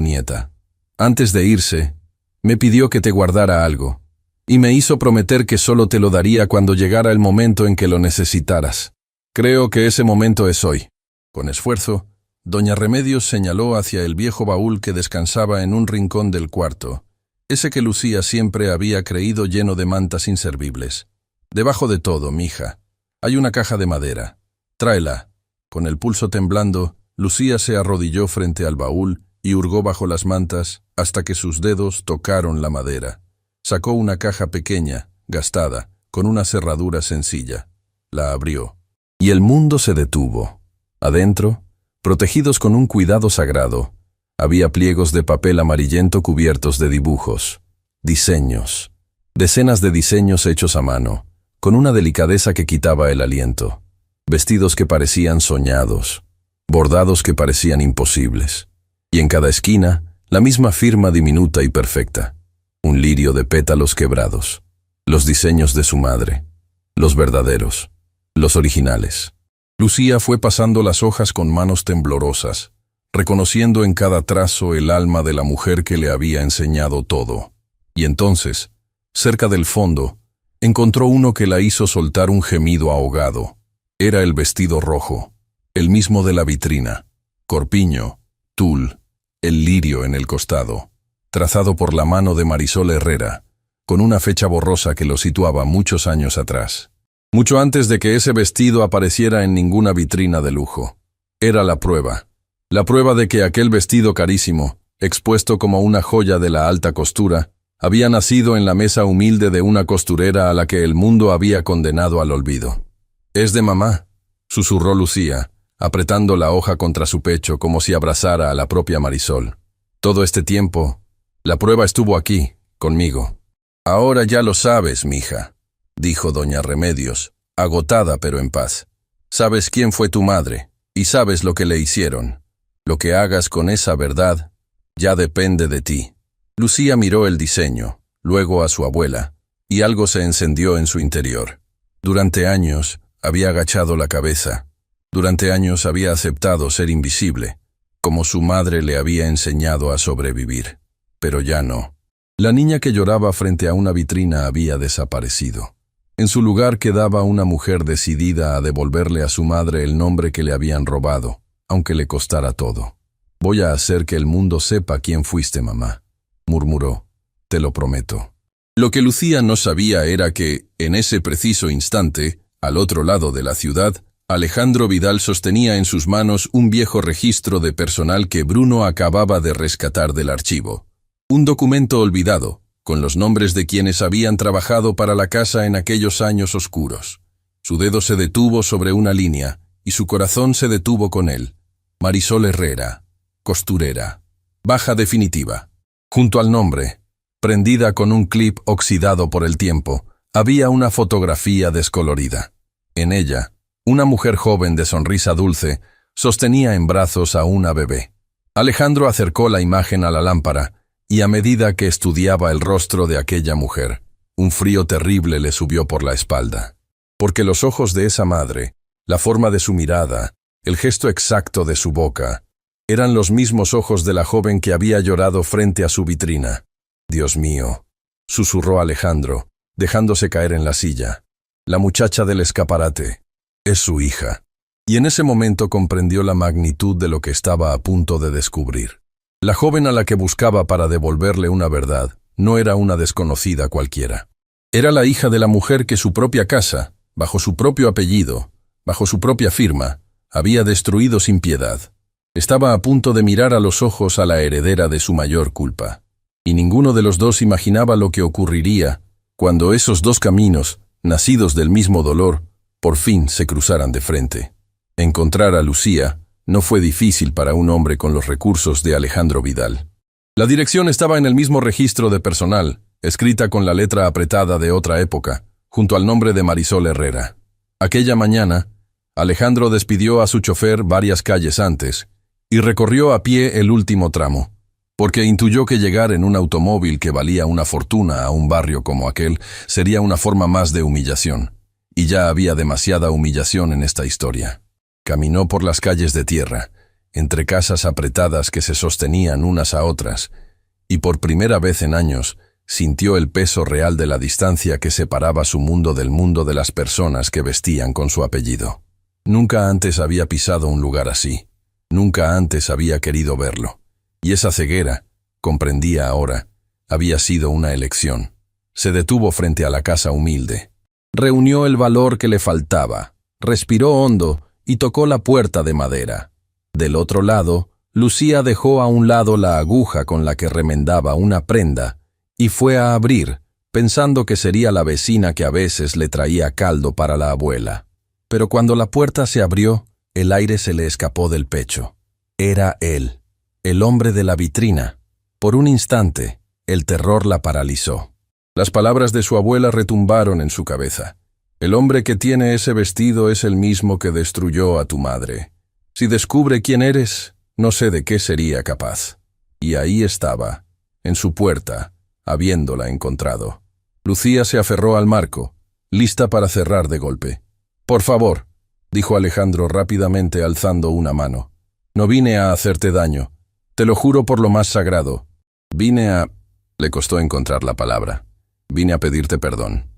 nieta. Antes de irse, me pidió que te guardara algo, y me hizo prometer que solo te lo daría cuando llegara el momento en que lo necesitaras. Creo que ese momento es hoy. Con esfuerzo, doña Remedios señaló hacia el viejo baúl que descansaba en un rincón del cuarto, ese que Lucía siempre había creído lleno de mantas inservibles. Debajo de todo, mija, hay una caja de madera. Tráela. Con el pulso temblando, Lucía se arrodilló frente al baúl y hurgó bajo las mantas hasta que sus dedos tocaron la madera. Sacó una caja pequeña, gastada, con una cerradura sencilla. La abrió. Y el mundo se detuvo. Adentro, protegidos con un cuidado sagrado, había pliegos de papel amarillento cubiertos de dibujos, diseños, decenas de diseños hechos a mano, con una delicadeza que quitaba el aliento, vestidos que parecían soñados, bordados que parecían imposibles, y en cada esquina, la misma firma diminuta y perfecta, un lirio de pétalos quebrados, los diseños de su madre, los verdaderos, los originales. Lucía fue pasando las hojas con manos temblorosas, reconociendo en cada trazo el alma de la mujer que le había enseñado todo. Y entonces, cerca del fondo, encontró uno que la hizo soltar un gemido ahogado. Era el vestido rojo, el mismo de la vitrina, corpiño, tul, el lirio en el costado, trazado por la mano de Marisol Herrera, con una fecha borrosa que lo situaba muchos años atrás. Mucho antes de que ese vestido apareciera en ninguna vitrina de lujo. Era la prueba de que aquel vestido carísimo, expuesto como una joya de la alta costura, había nacido en la mesa humilde de una costurera a la que el mundo había condenado al olvido. «Es de mamá», susurró Lucía, apretando la hoja contra su pecho como si abrazara a la propia Marisol. «Todo este tiempo, la prueba estuvo aquí, conmigo». «Ahora ya lo sabes, mija», dijo doña Remedios, agotada pero en paz. «Sabes quién fue tu madre, y sabes lo que le hicieron. Lo que hagas con esa verdad ya depende de ti». Lucía miró el diseño, luego a su abuela, y algo se encendió en su interior. Durante años había agachado la cabeza. Durante años había aceptado ser invisible, como su madre le había enseñado a sobrevivir. Pero ya no. La niña que lloraba frente a una vitrina había desaparecido. En su lugar quedaba una mujer decidida a devolverle a su madre el nombre que le habían robado, aunque le costara todo. «Voy a hacer que el mundo sepa quién fuiste, mamá», murmuró. «Te lo prometo». Lo que Lucía no sabía era que, en ese preciso instante, al otro lado de la ciudad, Alejandro Vidal sostenía en sus manos un viejo registro de personal que Bruno acababa de rescatar del archivo. Un documento olvidado, con los nombres de quienes habían trabajado para la casa en aquellos años oscuros. Su dedo se detuvo sobre una línea, y su corazón se detuvo con él. Marisol Herrera, costurera, baja definitiva. Junto al nombre, prendida con un clip oxidado por el tiempo, había una fotografía descolorida. En ella, una mujer joven de sonrisa dulce sostenía en brazos a una bebé. Alejandro acercó la imagen a la lámpara, y a medida que estudiaba el rostro de aquella mujer, un frío terrible le subió por la espalda. Porque los ojos de esa madre, la forma de su mirada, el gesto exacto de su boca. Eran los mismos ojos de la joven que había llorado frente a su vitrina. «Dios mío», susurró Alejandro, dejándose caer en la silla. «La muchacha del escaparate. Es su hija». Y en ese momento comprendió la magnitud de lo que estaba a punto de descubrir. La joven a la que buscaba para devolverle una verdad no era una desconocida cualquiera. Era la hija de la mujer que su propia casa, bajo su propio apellido, bajo su propia firma, había destruido sin piedad. Estaba a punto de mirar a los ojos a la heredera de su mayor culpa. Y ninguno de los dos imaginaba lo que ocurriría cuando esos dos caminos, nacidos del mismo dolor, por fin se cruzaran de frente. Encontrar a Lucía no fue difícil para un hombre con los recursos de Alejandro Vidal. La dirección estaba en el mismo registro de personal, escrita con la letra apretada de otra época, junto al nombre de Marisol Herrera. Aquella mañana, Alejandro despidió a su chofer varias calles antes y recorrió a pie el último tramo, porque intuyó que llegar en un automóvil que valía una fortuna a un barrio como aquel sería una forma más de humillación, y ya había demasiada humillación en esta historia. Caminó por las calles de tierra, entre casas apretadas que se sostenían unas a otras, y por primera vez en años sintió el peso real de la distancia que separaba su mundo del mundo de las personas que vestían con su apellido. Nunca antes había pisado un lugar así, nunca antes había querido verlo, y esa ceguera, comprendía ahora, había sido una elección. Se detuvo frente a la casa humilde. Reunió el valor que le faltaba, respiró hondo y tocó la puerta de madera. Del otro lado, Lucía dejó a un lado la aguja con la que remendaba una prenda y fue a abrir, pensando que sería la vecina que a veces le traía caldo para la abuela. Pero cuando la puerta se abrió, el aire se le escapó del pecho. Era él, el hombre de la vitrina. Por un instante, el terror la paralizó. Las palabras de su abuela retumbaron en su cabeza. El hombre que tiene ese vestido es el mismo que destruyó a tu madre. Si descubre quién eres, no sé de qué sería capaz. Y ahí estaba, en su puerta, habiéndola encontrado. Lucía se aferró al marco, lista para cerrar de golpe. «Por favor», dijo Alejandro rápidamente alzando una mano. «No vine a hacerte daño. Te lo juro por lo más sagrado. Vine a...» Le costó encontrar la palabra. «Vine a pedirte perdón».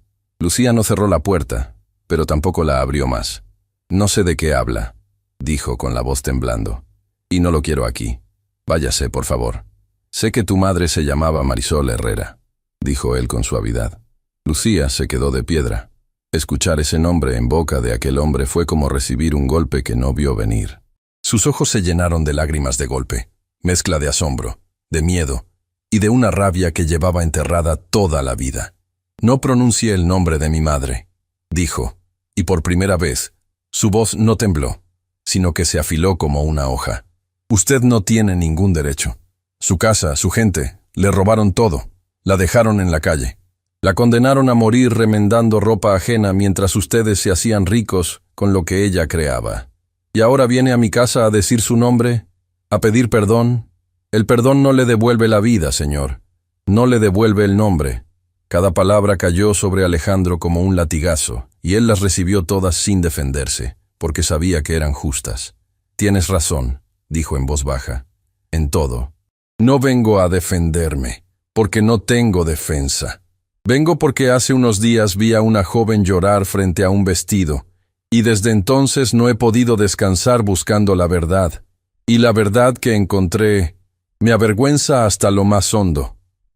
Lucía no cerró la puerta, pero tampoco la abrió más. «No sé de qué habla», dijo con la voz temblando. «Y no lo quiero aquí. Váyase, por favor». «Sé que tu madre se llamaba Marisol Herrera», dijo él con suavidad. Lucía se quedó de piedra. Escuchar ese nombre en boca de aquel hombre fue como recibir un golpe que no vio venir. Sus ojos se llenaron de lágrimas de golpe, mezcla de asombro, de miedo y de una rabia que llevaba enterrada toda la vida. «No pronuncie el nombre de mi madre», dijo, y por primera vez, su voz no tembló, sino que se afiló como una hoja. «Usted no tiene ningún derecho. Su casa, su gente, le robaron todo, la dejaron en la calle. La condenaron a morir remendando ropa ajena mientras ustedes se hacían ricos con lo que ella creaba. Y ahora viene a mi casa a decir su nombre, a pedir perdón. El perdón no le devuelve la vida, señor. No le devuelve el nombre». Cada palabra cayó sobre Alejandro como un latigazo, y él las recibió todas sin defenderse, porque sabía que eran justas. «Tienes razón», dijo en voz baja, «en todo. No vengo a defenderme, porque no tengo defensa. Vengo porque hace unos días vi a una joven llorar frente a un vestido, y desde entonces no he podido descansar buscando la verdad. Y la verdad que encontré me avergüenza hasta lo más hondo».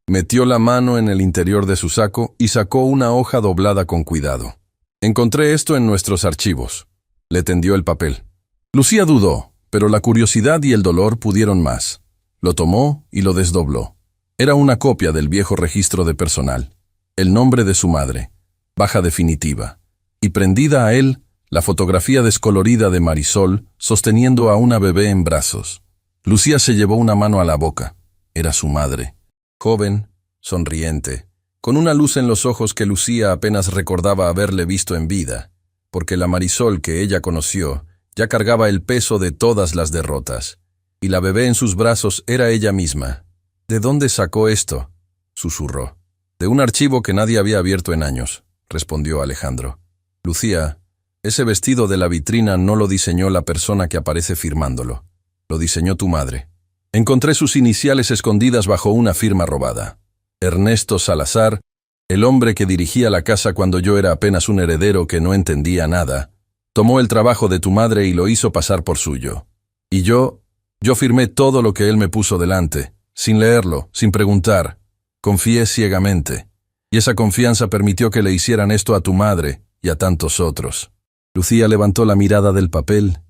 Metió la mano en el interior de su saco y sacó una hoja doblada con cuidado. «Encontré esto en nuestros archivos». Le tendió el papel. Lucía dudó, pero la curiosidad y el dolor pudieron más. Lo tomó y lo desdobló. Era una copia del viejo registro de personal. El nombre de su madre, baja definitiva, y prendida a él, la fotografía descolorida de Marisol sosteniendo a una bebé en brazos. Lucía se llevó una mano a la boca. Era su madre. Joven, sonriente, con una luz en los ojos que Lucía apenas recordaba haberle visto en vida, porque la Marisol que ella conoció ya cargaba el peso de todas las derrotas, y la bebé en sus brazos era ella misma. «¿De dónde sacó esto?», susurró. «De un archivo que nadie había abierto en años», respondió Alejandro. «Lucía, Ese vestido de la vitrina no lo diseñó la persona que aparece firmándolo. Lo diseñó tu madre. Encontré sus iniciales escondidas bajo una firma robada. Ernesto Salazar, el hombre que dirigía la casa cuando yo era apenas un heredero que no entendía nada, tomó el trabajo de tu madre y lo hizo pasar por suyo. Y yo firmé todo lo que él me puso delante, sin leerlo, sin preguntar. Confié ciegamente. Y esa confianza permitió que le hicieran esto a tu madre y a tantos otros. Lucía levantó la mirada del papel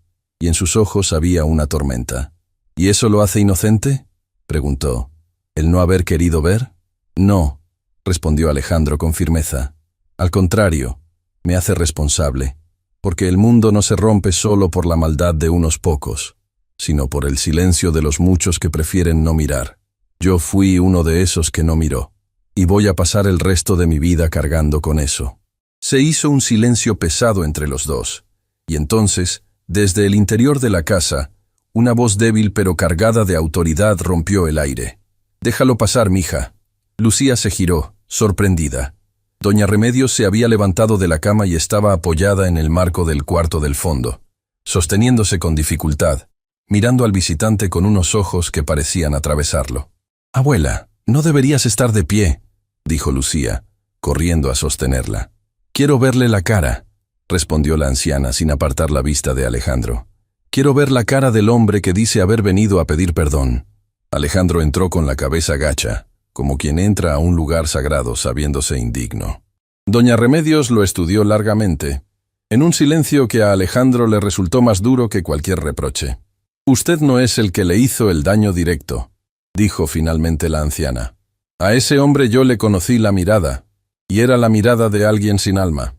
y en sus ojos había una tormenta. ¿Y eso lo hace inocente?, preguntó. ¿El no haber querido ver? No, respondió Alejandro con firmeza. Al contrario, me hace responsable, porque el mundo no se rompe solo por la maldad de unos pocos, sino por el silencio de los muchos que prefieren no mirar. Yo fui uno de esos que no miró, y voy a pasar el resto de mi vida cargando con eso. Se hizo un silencio pesado entre los dos, y entonces, desde el interior de la casa, una voz débil pero cargada de autoridad rompió el aire. «Déjalo pasar, mija». Lucía se giró, sorprendida. Doña Remedios se había levantado de la cama y estaba apoyada en el marco del cuarto del fondo, sosteniéndose con dificultad, mirando al visitante con unos ojos que parecían atravesarlo. «Abuela, no deberías estar de pie», dijo Lucía, corriendo a sostenerla. «Quiero verle la cara», respondió la anciana sin apartar la vista de Alejandro. «Quiero ver la cara del hombre que dice haber venido a pedir perdón». Alejandro entró con la cabeza gacha, como quien entra a un lugar sagrado sabiéndose indigno. Doña Remedios lo estudió largamente, en un silencio que a Alejandro le resultó más duro que cualquier reproche. «Usted no es el que le hizo el daño directo», dijo finalmente la anciana. «A ese hombre yo le conocí la mirada, y era la mirada de alguien sin alma.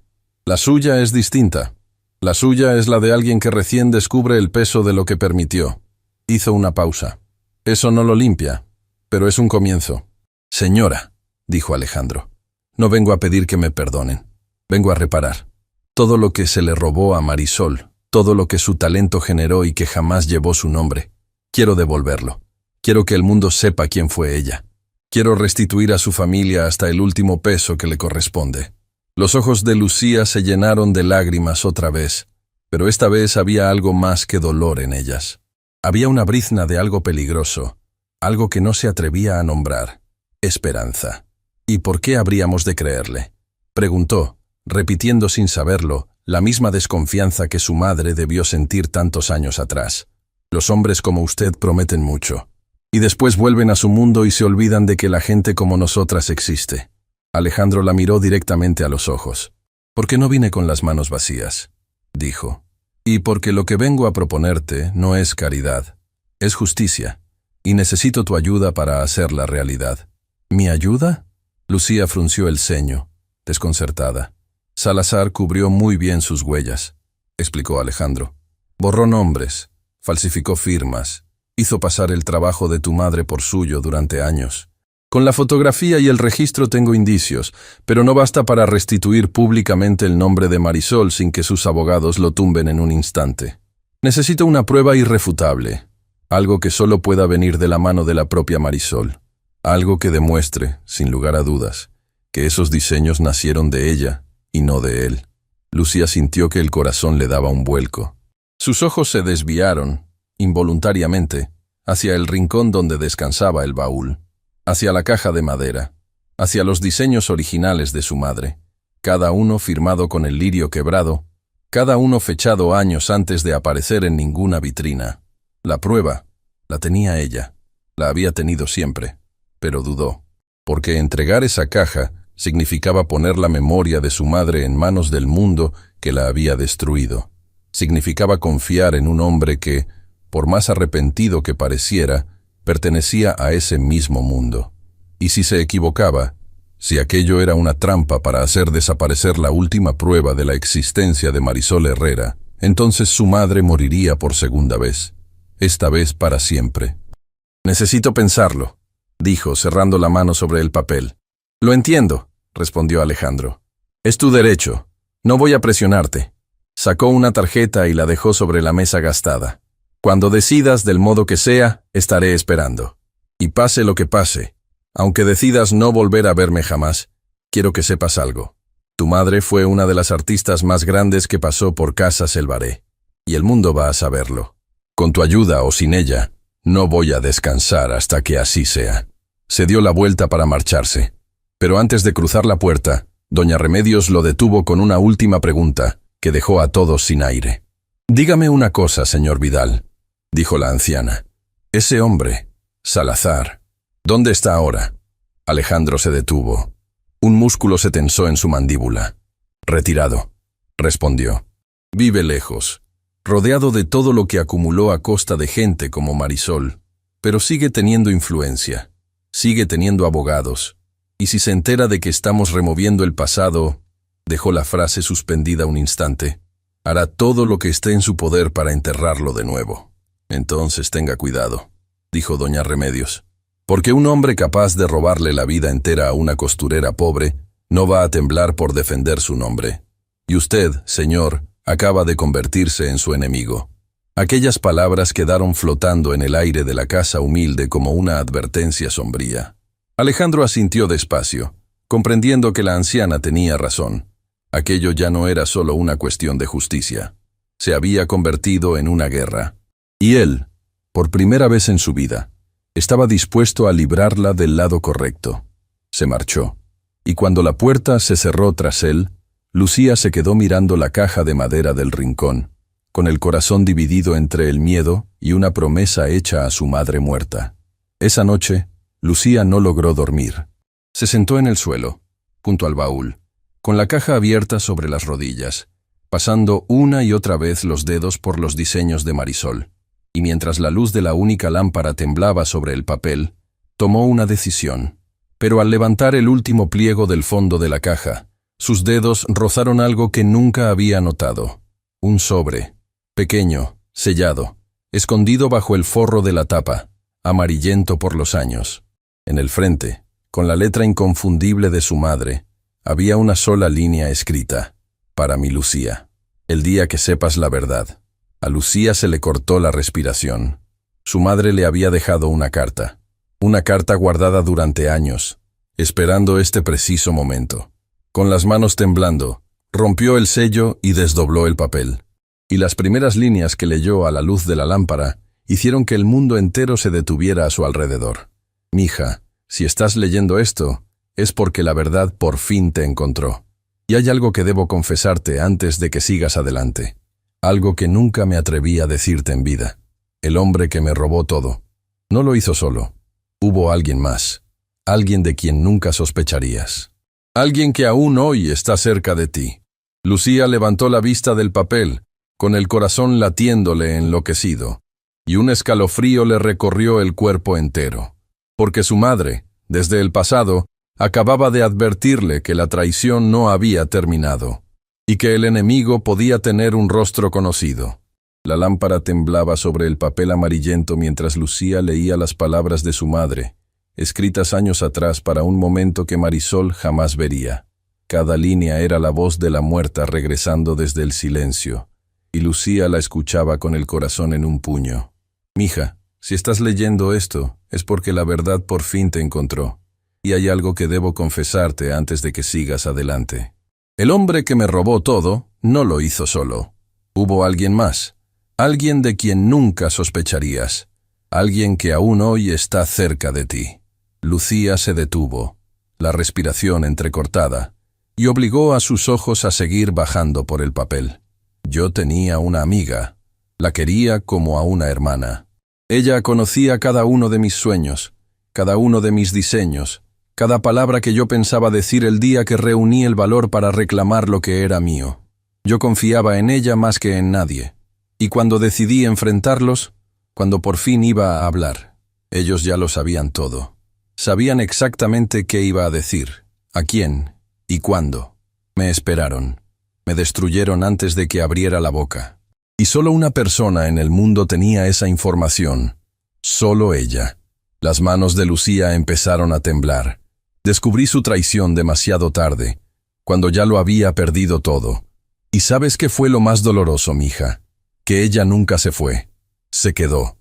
La suya es distinta. La suya es la de alguien que recién descubre el peso de lo que permitió». Hizo una pausa. «Eso no lo limpia, pero es un comienzo». «Señora», dijo Alejandro, «no vengo a pedir que me perdonen. Vengo a reparar. Todo lo que se le robó a Marisol, todo lo que su talento generó y que jamás llevó su nombre, quiero devolverlo. Quiero que el mundo sepa quién fue ella. Quiero restituir a su familia hasta el último peso que le corresponde». Los ojos de Lucía se llenaron de lágrimas otra vez, pero esta vez había algo más que dolor en ellas. Había una brizna de algo peligroso, algo que no se atrevía a nombrar: esperanza. «¿Y por qué habríamos de creerle?», preguntó, repitiendo sin saberlo la misma desconfianza que su madre debió sentir tantos años atrás. «Los hombres como usted prometen mucho, y después vuelven a su mundo y se olvidan de que la gente como nosotras existe». Alejandro la miró directamente a los ojos. «Porque no vine con las manos vacías», dijo. «Y porque lo que vengo a proponerte no es caridad, es justicia, y necesito tu ayuda para hacerla realidad». «¿Mi ayuda?», Lucía frunció el ceño, desconcertada. «Salazar cubrió muy bien sus huellas», explicó Alejandro. «Borró nombres, falsificó firmas, hizo pasar el trabajo de tu madre por suyo durante años. Con la fotografía y el registro tengo indicios, pero no basta para restituir públicamente el nombre de Marisol sin que sus abogados lo tumben en un instante. Necesito una prueba irrefutable, algo que solo pueda venir de la mano de la propia Marisol, algo que demuestre, sin lugar a dudas, que esos diseños nacieron de ella y no de él». Lucía sintió que el corazón le daba un vuelco. Sus ojos se desviaron, involuntariamente, hacia el rincón donde descansaba el baúl, hacia la caja de madera, hacia los diseños originales de su madre, cada uno firmado con el lirio quebrado, cada uno fechado años antes de aparecer en ninguna vitrina. La prueba la tenía ella, la había tenido siempre, pero dudó, porque entregar esa caja significaba poner la memoria de su madre en manos del mundo que la había destruido. Significaba confiar en un hombre que, por más arrepentido que pareciera, pertenecía a ese mismo mundo. Y si se equivocaba, si aquello era una trampa para hacer desaparecer la última prueba de la existencia de Marisol Herrera, entonces su madre moriría por segunda vez, esta vez para siempre. «Necesito pensarlo», dijo, cerrando la mano sobre el papel. «Lo entiendo», respondió Alejandro. «Es tu derecho. No voy a presionarte». Sacó una tarjeta y la dejó sobre la mesa gastada. «Cuando decidas, del modo que sea, estaré esperando. Y pase lo que pase, aunque decidas no volver a verme jamás, quiero que sepas algo. Tu madre fue una de las artistas más grandes que pasó por Casa Selvaré, y el mundo va a saberlo. Con tu ayuda o sin ella, no voy a descansar hasta que así sea. Se dio la vuelta para marcharse, pero antes de cruzar la puerta, doña Remedios lo detuvo con una última pregunta que dejó a todos sin aire. «Dígame una cosa, señor Vidal», dijo la anciana. «Ese hombre, Salazar, ¿dónde está ahora?» Alejandro se detuvo. Un músculo se tensó en su mandíbula. «Retirado», respondió. «Vive lejos, rodeado de todo lo que acumuló a costa de gente como Marisol, pero sigue teniendo influencia, sigue teniendo abogados, y si se entera de que estamos removiendo el pasado», dejó la frase suspendida un instante, «hará todo lo que esté en su poder para enterrarlo de nuevo. Entonces tenga cuidado», dijo doña Remedios, «porque un hombre capaz de robarle la vida entera a una costurera pobre no va a temblar por defender su nombre. Y usted, señor, acaba de convertirse en su enemigo». Aquellas palabras quedaron flotando en el aire de la casa humilde como una advertencia sombría. Alejandro asintió despacio, comprendiendo que la anciana tenía razón. Aquello ya no era solo una cuestión de justicia. Se había convertido en una guerra. Y él, por primera vez en su vida, estaba dispuesto a librarla del lado correcto. Se marchó, y cuando la puerta se cerró tras él, Lucía se quedó mirando la caja de madera del rincón, con el corazón dividido entre el miedo y una promesa hecha a su madre muerta. Esa noche, Lucía no logró dormir. Se sentó en el suelo, junto al baúl, con la caja abierta sobre las rodillas, pasando una y otra vez los dedos por los diseños de Marisol, y mientras la luz de la única lámpara temblaba sobre el papel, tomó una decisión. Pero al levantar el último pliego del fondo de la caja, sus dedos rozaron algo que nunca había notado. Un sobre, pequeño, sellado, escondido bajo el forro de la tapa, amarillento por los años. En el frente, con la letra inconfundible de su madre, había una sola línea escrita: «Para mi Lucía. El día que sepas la verdad». A Lucía se le cortó la respiración. Su madre le había dejado una carta guardada durante años, esperando este preciso momento. Con las manos temblando, rompió el sello y desdobló el papel. Y las primeras líneas que leyó a la luz de la lámpara hicieron que el mundo entero se detuviera a su alrededor. «Mija, si estás leyendo esto, es porque la verdad por fin te encontró. Y hay algo que debo confesarte antes de que sigas adelante. Algo que nunca me atreví a decirte en vida. El hombre que me robó todo no lo hizo solo. Hubo alguien más. Alguien de quien nunca sospecharías. Alguien que aún hoy está cerca de ti». Lucía levantó la vista del papel, con el corazón latiéndole enloquecido, y un escalofrío le recorrió el cuerpo entero. Porque su madre, desde el pasado, acababa de advertirle que la traición no había terminado, y que el enemigo podía tener un rostro conocido. La lámpara temblaba sobre el papel amarillento mientras Lucía leía las palabras de su madre, escritas años atrás para un momento que Marisol jamás vería. Cada línea era la voz de la muerta regresando desde el silencio, y Lucía la escuchaba con el corazón en un puño. «Mija, si estás leyendo esto, es porque la verdad por fin te encontró, y hay algo que debo confesarte antes de que sigas adelante. El hombre que me robó todo no lo hizo solo. Hubo alguien más, alguien de quien nunca sospecharías, alguien que aún hoy está cerca de ti». Lucía se detuvo, la respiración entrecortada, y obligó a sus ojos a seguir bajando por el papel. «Yo tenía una amiga. La quería como a una hermana. Ella conocía cada uno de mis sueños, cada uno de mis diseños, cada palabra que yo pensaba decir el día que reuní el valor para reclamar lo que era mío. Yo confiaba en ella más que en nadie. Y cuando decidí enfrentarlos, cuando por fin iba a hablar, ellos ya lo sabían todo. Sabían exactamente qué iba a decir, a quién y cuándo. Me esperaron. Me destruyeron antes de que abriera la boca. Y solo una persona en el mundo tenía esa información. Solo ella». Las manos de Lucía empezaron a temblar. Descubrí su traición demasiado tarde, cuando ya lo había perdido todo. ¿Y sabes qué fue lo más doloroso, mija? Que ella nunca se fue. Se quedó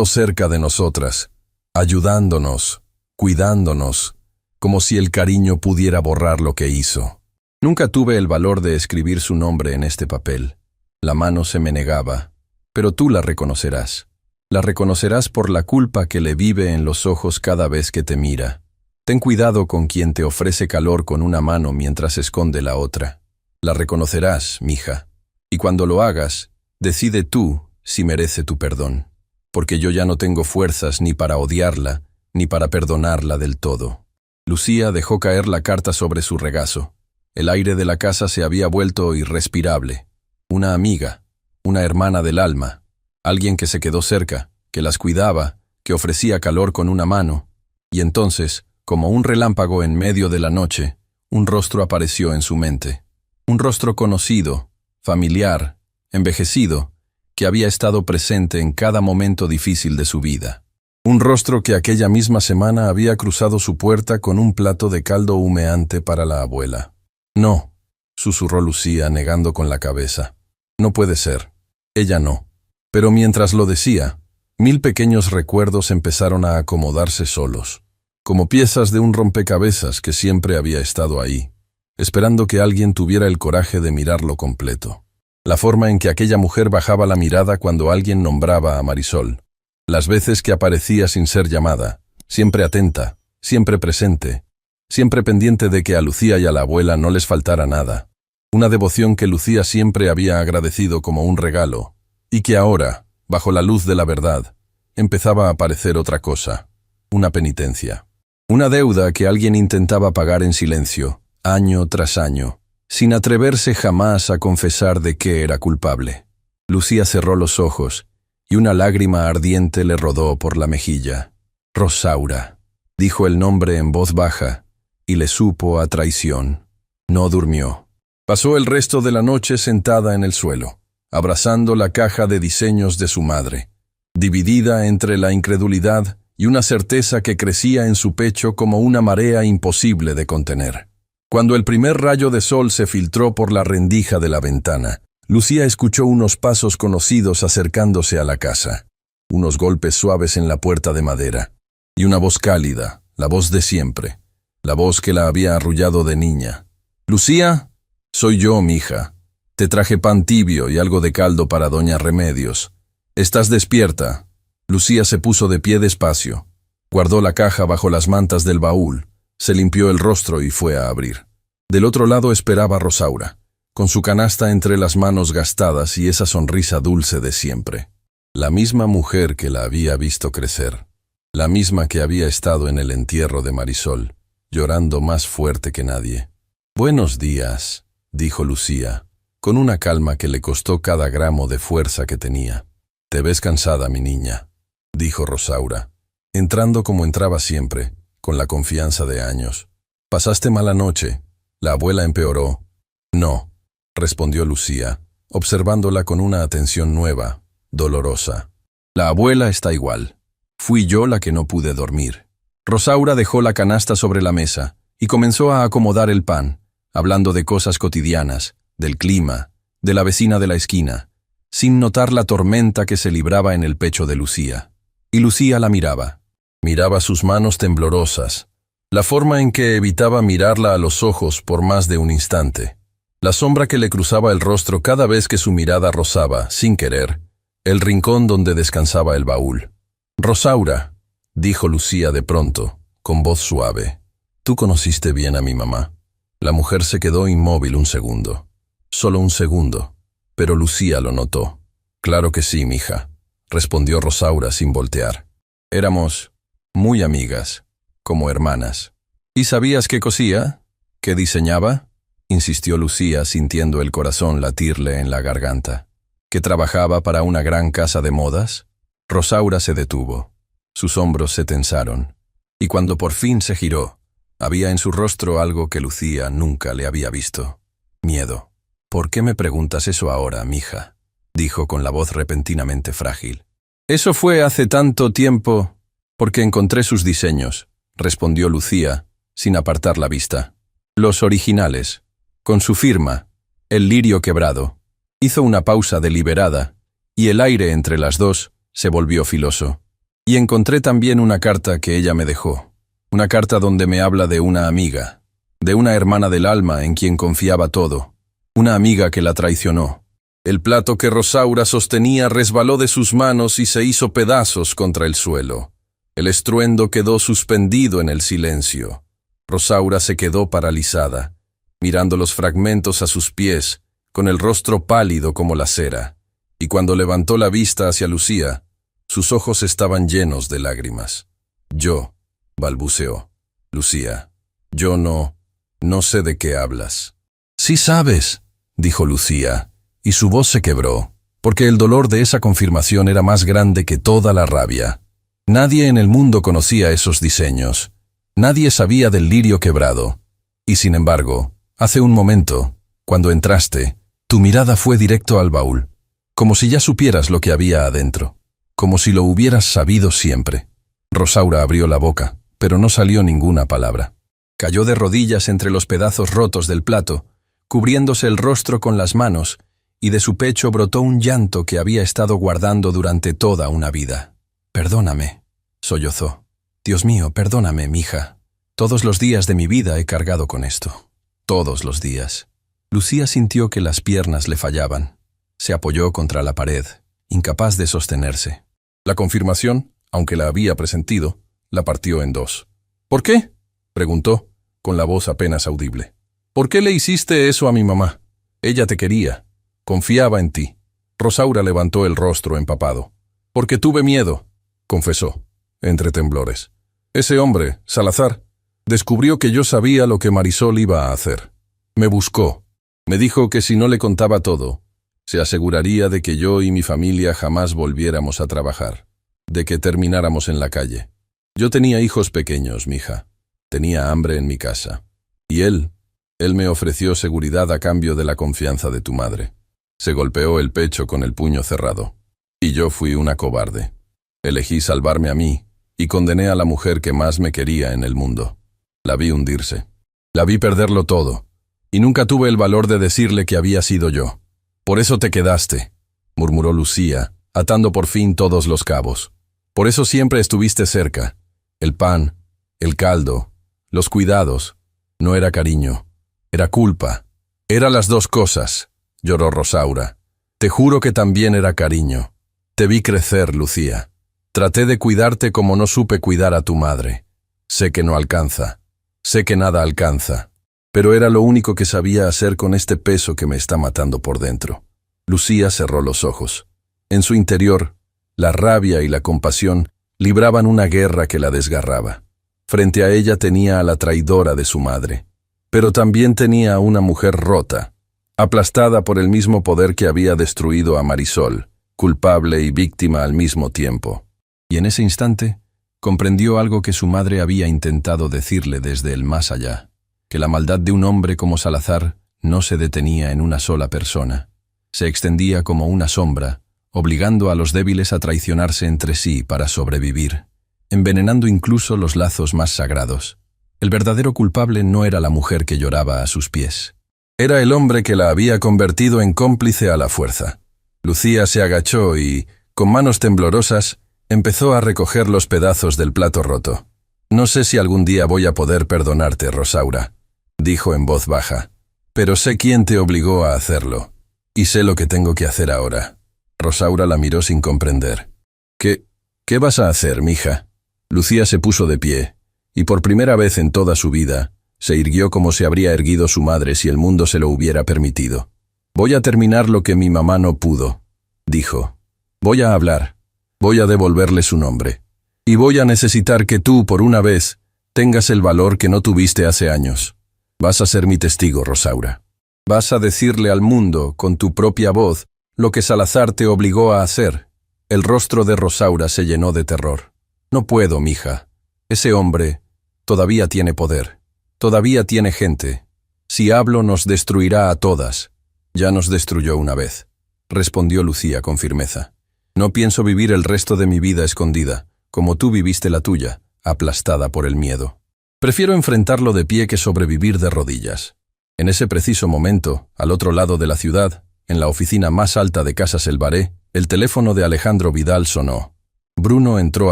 cerca de nosotras, ayudándonos, cuidándonos, como si el cariño pudiera borrar lo que hizo. Nunca tuve el valor de escribir su nombre en este papel. La mano se me negaba. Pero tú la reconocerás. La reconocerás por la culpa que le vive en los ojos cada vez que te mira. Ten cuidado con quien te ofrece calor con una mano mientras esconde la otra. La reconocerás, mija. Y cuando lo hagas, decide tú si merece tu perdón. Porque yo ya no tengo fuerzas ni para odiarla, ni para perdonarla del todo. Lucía dejó caer la carta sobre su regazo. El aire de la casa se había vuelto irrespirable. Una amiga, una hermana del alma, alguien que se quedó cerca, que las cuidaba, que ofrecía calor con una mano. Y entonces, como un relámpago en medio de la noche, un rostro apareció en su mente. Un rostro conocido, familiar, envejecido, que había estado presente en cada momento difícil de su vida. Un rostro que aquella misma semana había cruzado su puerta con un plato de caldo humeante para la abuela. No, susurró Lucía negando con la cabeza. No puede ser. Ella no. Pero mientras lo decía, 1000 pequeños recuerdos empezaron a acomodarse solos, como piezas de un rompecabezas que siempre había estado ahí, esperando que alguien tuviera el coraje de mirarlo completo. La forma en que aquella mujer bajaba la mirada cuando alguien nombraba a Marisol. Las veces que aparecía sin ser llamada, siempre atenta, siempre presente, siempre pendiente de que a Lucía y a la abuela no les faltara nada. Una devoción que Lucía siempre había agradecido como un regalo, y que ahora, bajo la luz de la verdad, empezaba a parecer otra cosa, una penitencia. Una deuda que alguien intentaba pagar en silencio, año tras año, sin atreverse jamás a confesar de qué era culpable. Lucía cerró los ojos, y una lágrima ardiente le rodó por la mejilla. Rosaura, dijo el nombre en voz baja, y le supo a traición. No durmió. Pasó el resto de la noche sentada en el suelo, abrazando la caja de diseños de su madre, dividida entre la incredulidad y una certeza que crecía en su pecho como una marea imposible de contener. Cuando el primer rayo de sol se filtró por la rendija de la ventana, Lucía escuchó unos pasos conocidos acercándose a la casa, unos golpes suaves en la puerta de madera, y una voz cálida, la voz de siempre, la voz que la había arrullado de niña. «Lucía, soy yo, mija. Te traje pan tibio y algo de caldo para doña Remedios. ¿Estás despierta?» Lucía se puso de pie despacio, guardó la caja bajo las mantas del baúl, se limpió el rostro y fue a abrir. Del otro lado esperaba Rosaura, con su canasta entre las manos gastadas y esa sonrisa dulce de siempre. La misma mujer que la había visto crecer, la misma que había estado en el entierro de Marisol, llorando más fuerte que nadie. «Buenos días», dijo Lucía, con una calma que le costó cada gramo de fuerza que tenía. «Te ves cansada, mi niña», dijo Rosaura, entrando como entraba siempre, con la confianza de años. «¿Pasaste mala noche? ¿La abuela empeoró?» «No», respondió Lucía, observándola con una atención nueva, dolorosa. «La abuela está igual. Fui yo la que no pude dormir». Rosaura dejó la canasta sobre la mesa y comenzó a acomodar el pan, hablando de cosas cotidianas, del clima, de la vecina de la esquina, sin notar la tormenta que se libraba en el pecho de Lucía. Y Lucía la miraba. Miraba sus manos temblorosas, la forma en que evitaba mirarla a los ojos por más de un instante, la sombra que le cruzaba el rostro cada vez que su mirada rozaba, sin querer, el rincón donde descansaba el baúl. «Rosaura», dijo Lucía de pronto, con voz suave, «¿tú conociste bien a mi mamá?» La mujer se quedó inmóvil un segundo. Solo un segundo, pero Lucía lo notó. «Claro que sí, mija», respondió Rosaura sin voltear. «Éramos muy amigas, como hermanas». «¿Y sabías qué cosía? ¿Qué diseñaba?» insistió Lucía, sintiendo el corazón latirle en la garganta. «¿Que trabajaba para una gran casa de modas?» Rosaura se detuvo. Sus hombros se tensaron, y cuando por fin se giró, había en su rostro algo que Lucía nunca le había visto. Miedo. «¿Por qué me preguntas eso ahora, mija?», dijo con la voz repentinamente frágil. «Eso fue hace tanto tiempo, porque encontré sus diseños», respondió Lucía, sin apartar la vista. «Los originales, con su firma, el lirio quebrado». Hizo una pausa deliberada, y el aire entre las dos se volvió filoso. «Y encontré también una carta que ella me dejó, una carta donde me habla de una amiga. de una hermana del alma en quien confiaba todo, una amiga que la traicionó. El plato que Rosaura sostenía resbaló de sus manos y se hizo pedazos contra el suelo. El estruendo quedó suspendido en el silencio. Rosaura se quedó paralizada, mirando los fragmentos a sus pies, con el rostro pálido como la cera, y cuando levantó la vista hacia Lucía, sus ojos estaban llenos de lágrimas. «Yo», balbuceó. «Lucía, yo no sé de qué hablas». «Sí sabes», dijo Lucía, y su voz se quebró, porque el dolor de esa confirmación era más grande que toda la rabia. Nadie en el mundo conocía esos diseños. Nadie sabía del lirio quebrado. Y sin embargo, hace un momento, cuando entraste, tu mirada fue directo al baúl, como si ya supieras lo que había adentro, como si lo hubieras sabido siempre. Rosaura abrió la boca, pero no salió ninguna palabra. Cayó de rodillas entre los pedazos rotos del plato, cubriéndose el rostro con las manos, y de su pecho brotó un llanto que había estado guardando durante toda una vida. «Perdóname», sollozó. «Dios mío, perdóname, mija. Todos los días de mi vida he cargado con esto. Todos los días». Lucía sintió que las piernas le fallaban. Se apoyó contra la pared, incapaz de sostenerse. La confirmación, aunque la había presentido, la partió en dos. «¿Por qué?», preguntó, con la voz apenas audible. «¿Por qué le hiciste eso a mi mamá? Ella te quería. Confiaba en ti». Rosaura levantó el rostro empapado. «Porque tuve miedo», confesó, entre temblores. «Ese hombre, Salazar, descubrió que yo sabía lo que Marisol iba a hacer. Me buscó. Me dijo que si no le contaba todo, se aseguraría de que yo y mi familia jamás volviéramos a trabajar, de que termináramos en la calle. Yo tenía hijos pequeños, mija. Tenía hambre en mi casa. Y él me ofreció seguridad a cambio de la confianza de tu madre». Se golpeó el pecho con el puño cerrado. «Y yo fui una cobarde. Elegí salvarme a mí y condené a la mujer que más me quería en el mundo. La vi hundirse. La vi perderlo todo. Y nunca tuve el valor de decirle que había sido yo. Por eso te quedaste», murmuró Lucía, atando por fin todos los cabos. «Por eso siempre estuviste cerca. El pan, el caldo, los cuidados. No era cariño. Era culpa. Era las dos cosas», lloró Rosaura. «Te juro que también era cariño. Te vi crecer, Lucía. Traté de cuidarte como no supe cuidar a tu madre. Sé que no alcanza. Sé que nada alcanza. Pero era lo único que sabía hacer con este peso que me está matando por dentro». Lucía cerró los ojos. En su interior, la rabia y la compasión libraban una guerra que la desgarraba. Frente a ella tenía a la traidora de su madre, pero también tenía a una mujer rota, aplastada por el mismo poder que había destruido a Marisol, culpable y víctima al mismo tiempo. Y en ese instante, comprendió algo que su madre había intentado decirle desde el más allá, que la maldad de un hombre como Salazar no se detenía en una sola persona. Se extendía como una sombra, obligando a los débiles a traicionarse entre sí para sobrevivir, envenenando incluso los lazos más sagrados. El verdadero culpable no era la mujer que lloraba a sus pies. Era el hombre que la había convertido en cómplice a la fuerza. Lucía se agachó y, con manos temblorosas, empezó a recoger los pedazos del plato roto. «No sé si algún día voy a poder perdonarte, Rosaura», dijo en voz baja, «pero sé quién te obligó a hacerlo, y sé lo que tengo que hacer ahora». Rosaura la miró sin comprender. ¿Qué vas a hacer, mija?» Lucía se puso de pie, y por primera vez en toda su vida, se irguió como se habría erguido su madre si el mundo se lo hubiera permitido. «Voy a terminar lo que mi mamá no pudo», dijo. «Voy a hablar. Voy a devolverle su nombre. Y voy a necesitar que tú, por una vez, tengas el valor que no tuviste hace años. Vas a ser mi testigo, Rosaura. Vas a decirle al mundo, con tu propia voz, lo que Salazar te obligó a hacer». El rostro de Rosaura se llenó de terror. «No puedo, mija. Ese hombre todavía tiene poder. Todavía tiene gente. Si hablo nos destruirá a todas. Ya nos destruyó una vez», respondió Lucía con firmeza. «No pienso vivir el resto de mi vida escondida, como tú viviste la tuya, aplastada por el miedo. Prefiero enfrentarlo de pie que sobrevivir de rodillas». En ese preciso momento, al otro lado de la ciudad, en la oficina más alta de Casas El Baré, el teléfono de Alejandro Vidal sonó. Bruno entró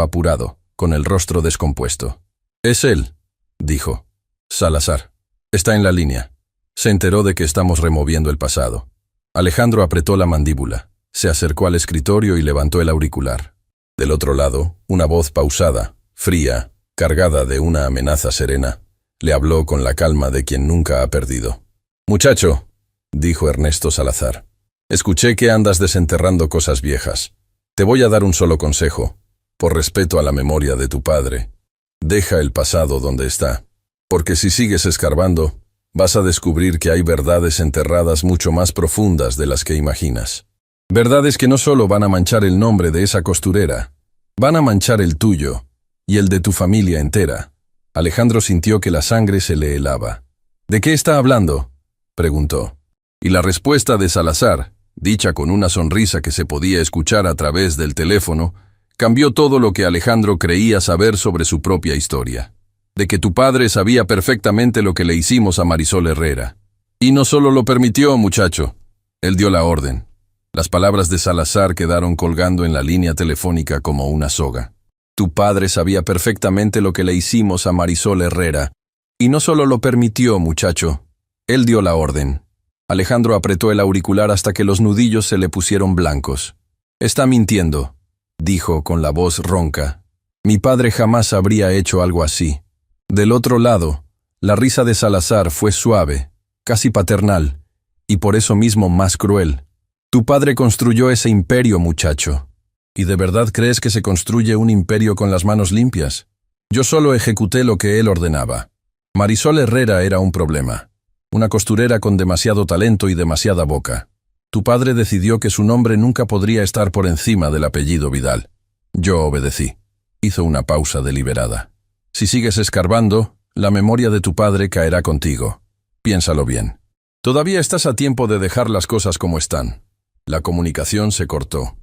apurado, con el rostro descompuesto. «Es él», dijo. «Salazar». Está en la línea. Se enteró de que estamos removiendo el pasado. Alejandro apretó la mandíbula, se acercó al escritorio y levantó el auricular. Del otro lado, una voz pausada, fría, cargada de una amenaza serena, le habló con la calma de quien nunca ha perdido. «Muchacho», dijo Ernesto Salazar, «escuché que andas desenterrando cosas viejas. Te voy a dar un solo consejo, por respeto a la memoria de tu padre. Deja el pasado donde está, porque si sigues escarbando, vas a descubrir que hay verdades enterradas mucho más profundas de las que imaginas. Verdades que no solo van a manchar el nombre de esa costurera, van a manchar el tuyo y el de tu familia entera». Alejandro sintió que la sangre se le helaba. «¿De qué está hablando?», preguntó. Y la respuesta de Salazar, dicha con una sonrisa que se podía escuchar a través del teléfono, cambió todo lo que Alejandro creía saber sobre su propia historia. De que tu padre sabía perfectamente lo que le hicimos a Marisol Herrera. Y no solo lo permitió, muchacho, él dio la orden. Las palabras de Salazar quedaron colgando en la línea telefónica como una soga. Tu padre sabía perfectamente lo que le hicimos a Marisol Herrera. Y no solo lo permitió, muchacho, él dio la orden. Alejandro apretó el auricular hasta que los nudillos se le pusieron blancos. «Está mintiendo», dijo con la voz ronca. «Mi padre jamás habría hecho algo así». Del otro lado, la risa de Salazar fue suave, casi paternal, y por eso mismo más cruel. «Tu padre construyó ese imperio, muchacho. ¿Y de verdad crees que se construye un imperio con las manos limpias? Yo solo ejecuté lo que él ordenaba. Marisol Herrera era un problema. Una costurera con demasiado talento y demasiada boca. Tu padre decidió que su nombre nunca podría estar por encima del apellido Vidal. Yo obedecí». Hizo una pausa deliberada. «Si sigues escarbando, la memoria de tu padre caerá contigo. Piénsalo bien. Todavía estás a tiempo de dejar las cosas como están». La comunicación se cortó.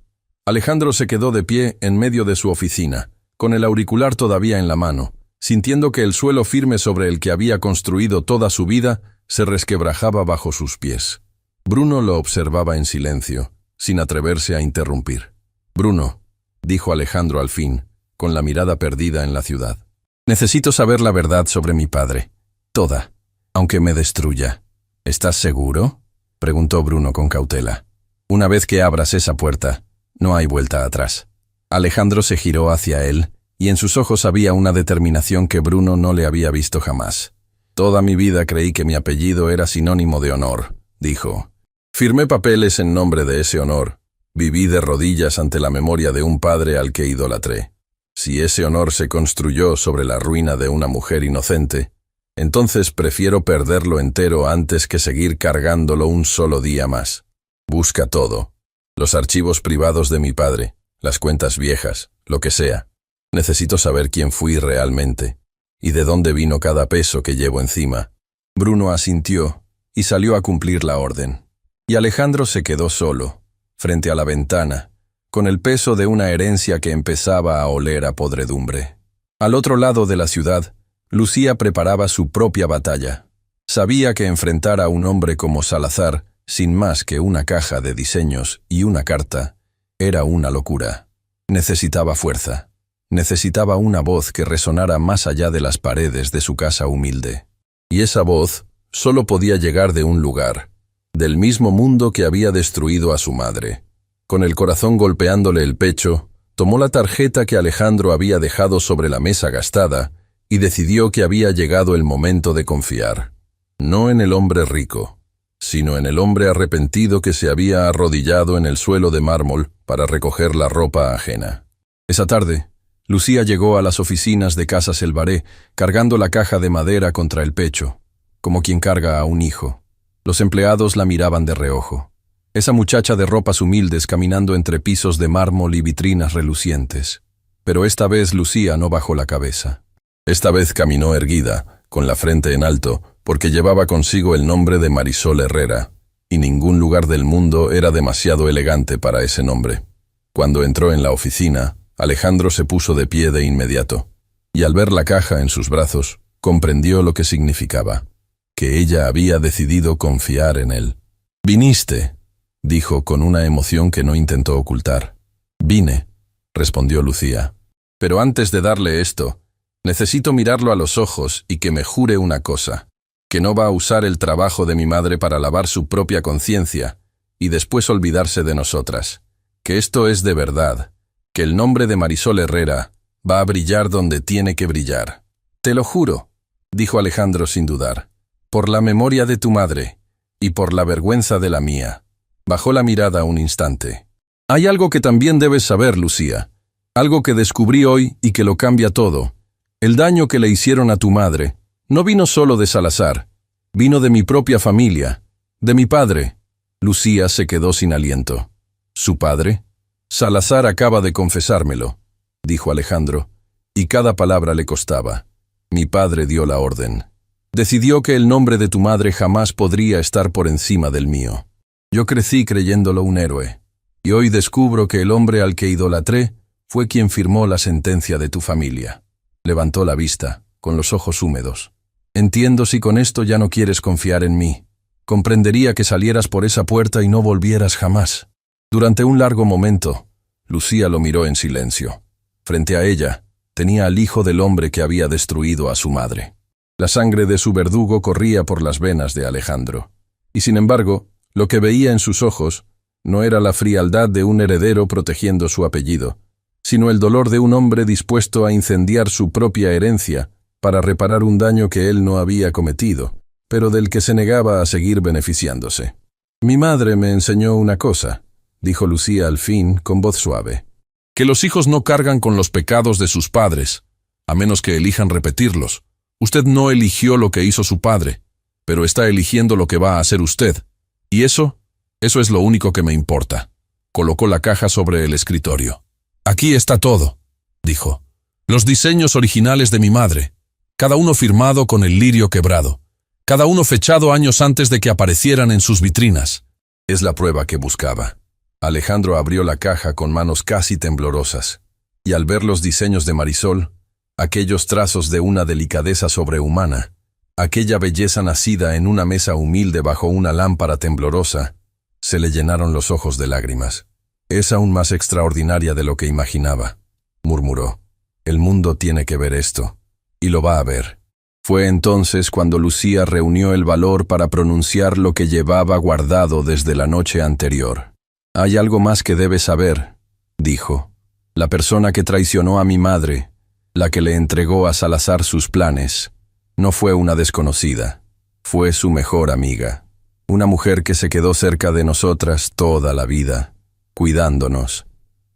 Alejandro se quedó de pie en medio de su oficina, con el auricular todavía en la mano, sintiendo que el suelo firme sobre el que había construido toda su vida se resquebrajaba bajo sus pies. Bruno lo observaba en silencio, sin atreverse a interrumpir. «Bruno», dijo Alejandro al fin, con la mirada perdida en la ciudad. «Necesito saber la verdad sobre mi padre. Toda, aunque me destruya». «¿Estás seguro?», preguntó Bruno con cautela. «Una vez que abras esa puerta, no hay vuelta atrás». Alejandro se giró hacia él, y en sus ojos había una determinación que Bruno no le había visto jamás. «Toda mi vida creí que mi apellido era sinónimo de honor», dijo. «Firmé papeles en nombre de ese honor. Viví de rodillas ante la memoria de un padre al que idolatré. Si ese honor se construyó sobre la ruina de una mujer inocente, entonces prefiero perderlo entero antes que seguir cargándolo un solo día más. Busca todo. Los archivos privados de mi padre, las cuentas viejas, lo que sea. Necesito saber quién fui realmente y de dónde vino cada peso que llevo encima». Bruno asintió y salió a cumplir la orden. Y Alejandro se quedó solo, frente a la ventana, con el peso de una herencia que empezaba a oler a podredumbre. Al otro lado de la ciudad, Lucía preparaba su propia batalla. Sabía que enfrentar a un hombre como Salazar, sin más que una caja de diseños y una carta, era una locura. Necesitaba fuerza. Necesitaba una voz que resonara más allá de las paredes de su casa humilde. Y esa voz solo podía llegar de un lugar, del mismo mundo que había destruido a su madre. Con el corazón golpeándole el pecho, tomó la tarjeta que Alejandro había dejado sobre la mesa gastada y decidió que había llegado el momento de confiar. No en el hombre rico, sino en el hombre arrepentido que se había arrodillado en el suelo de mármol para recoger la ropa ajena. Esa tarde, Lucía llegó a las oficinas de Casas El Baré cargando la caja de madera contra el pecho, como quien carga a un hijo. Los empleados la miraban de reojo. Esa muchacha de ropas humildes caminando entre pisos de mármol y vitrinas relucientes. Pero esta vez Lucía no bajó la cabeza. Esta vez caminó erguida, con la frente en alto, porque llevaba consigo el nombre de Marisol Herrera, y ningún lugar del mundo era demasiado elegante para ese nombre. Cuando entró en la oficina, Alejandro se puso de pie de inmediato, y al ver la caja en sus brazos, comprendió lo que significaba, que ella había decidido confiar en él. «Viniste», dijo con una emoción que no intentó ocultar. «Vine», respondió Lucía. «Pero antes de darle esto, necesito mirarlo a los ojos y que me jure una cosa». que no va a usar el trabajo de mi madre para lavar su propia conciencia y después olvidarse de nosotras, que esto es de verdad, que el nombre de Marisol Herrera va a brillar donde tiene que brillar. Te lo juro, dijo Alejandro sin dudar, por la memoria de tu madre y por la vergüenza de la mía. Bajó la mirada un instante. Hay algo que también debes saber, Lucía, algo que descubrí hoy y que lo cambia todo. El daño que le hicieron a tu madre no vino solo de Salazar, vino de mi propia familia, de mi padre. Lucía se quedó sin aliento. ¿Su padre? Salazar acaba de confesármelo, dijo Alejandro, y cada palabra le costaba. Mi padre dio la orden. Decidió que el nombre de tu madre jamás podría estar por encima del mío. Yo crecí creyéndolo un héroe, y hoy descubro que el hombre al que idolatré fue quien firmó la sentencia de tu familia. Levantó la vista, con los ojos húmedos. Entiendo si con esto ya no quieres confiar en mí. Comprendería que salieras por esa puerta y no volvieras jamás. Durante un largo momento, Lucía lo miró en silencio. Frente a ella, tenía al hijo del hombre que había destruido a su madre. La sangre de su verdugo corría por las venas de Alejandro. Y sin embargo, lo que veía en sus ojos no era la frialdad de un heredero protegiendo su apellido, sino el dolor de un hombre dispuesto a incendiar su propia herencia para reparar un daño que él no había cometido, pero del que se negaba a seguir beneficiándose. Mi madre me enseñó una cosa, dijo Lucía al fin con voz suave. Que los hijos no cargan con los pecados de sus padres, a menos que elijan repetirlos. Usted no eligió lo que hizo su padre, pero está eligiendo lo que va a hacer usted. Y eso es lo único que me importa. Colocó la caja sobre el escritorio. Aquí está todo, dijo. Los diseños originales de mi madre, cada uno firmado con el lirio quebrado, cada uno fechado años antes de que aparecieran en sus vitrinas. Es la prueba que buscaba. Alejandro abrió la caja con manos casi temblorosas, y al ver los diseños de Marisol, aquellos trazos de una delicadeza sobrehumana, aquella belleza nacida en una mesa humilde bajo una lámpara temblorosa, se le llenaron los ojos de lágrimas. Es aún más extraordinaria de lo que imaginaba, murmuró. El mundo tiene que ver esto, y lo va a ver. Fue entonces cuando Lucía reunió el valor para pronunciar lo que llevaba guardado desde la noche anterior. Hay algo más que debes saber, dijo. La persona que traicionó a mi madre, la que le entregó a Salazar sus planes, no fue una desconocida, fue su mejor amiga. Una mujer que se quedó cerca de nosotras toda la vida, cuidándonos,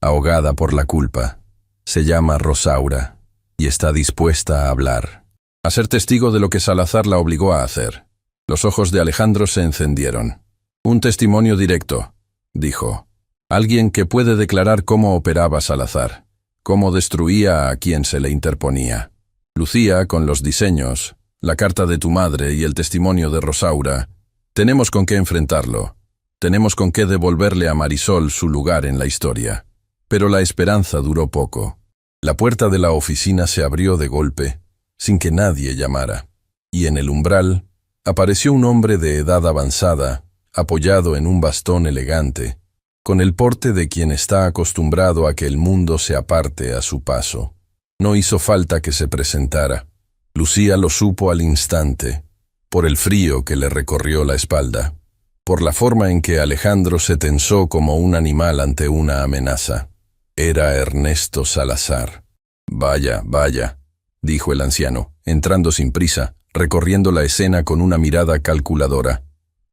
ahogada por la culpa. Se llama Rosaura, y está dispuesta a hablar, a ser testigo de lo que Salazar la obligó a hacer. Los ojos de Alejandro se encendieron. Un testimonio directo, dijo. Alguien que puede declarar cómo operaba Salazar, cómo destruía a quien se le interponía. Lucía, con los diseños, la carta de tu madre y el testimonio de Rosaura, tenemos con qué enfrentarlo. Tenemos con qué devolverle a Marisol su lugar en la historia. Pero la esperanza duró poco. La puerta de la oficina se abrió de golpe, sin que nadie llamara, y en el umbral apareció un hombre de edad avanzada, apoyado en un bastón elegante, con el porte de quien está acostumbrado a que el mundo se aparte a su paso. No hizo falta que se presentara. Lucía lo supo al instante, por el frío que le recorrió la espalda, por la forma en que Alejandro se tensó como un animal ante una amenaza. Era Ernesto Salazar. Vaya, vaya, dijo el anciano, entrando sin prisa, recorriendo la escena con una mirada calculadora.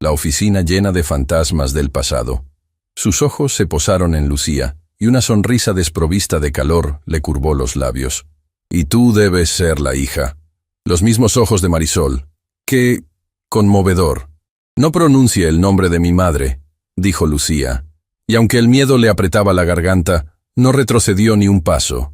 La oficina llena de fantasmas del pasado. Sus ojos se posaron en Lucía, y una sonrisa desprovista de calor le curvó los labios. Y tú debes ser la hija. Los mismos ojos de Marisol. ¡Qué conmovedor! No pronuncie el nombre de mi madre, dijo Lucía, y aunque el miedo le apretaba la garganta, no retrocedió ni un paso.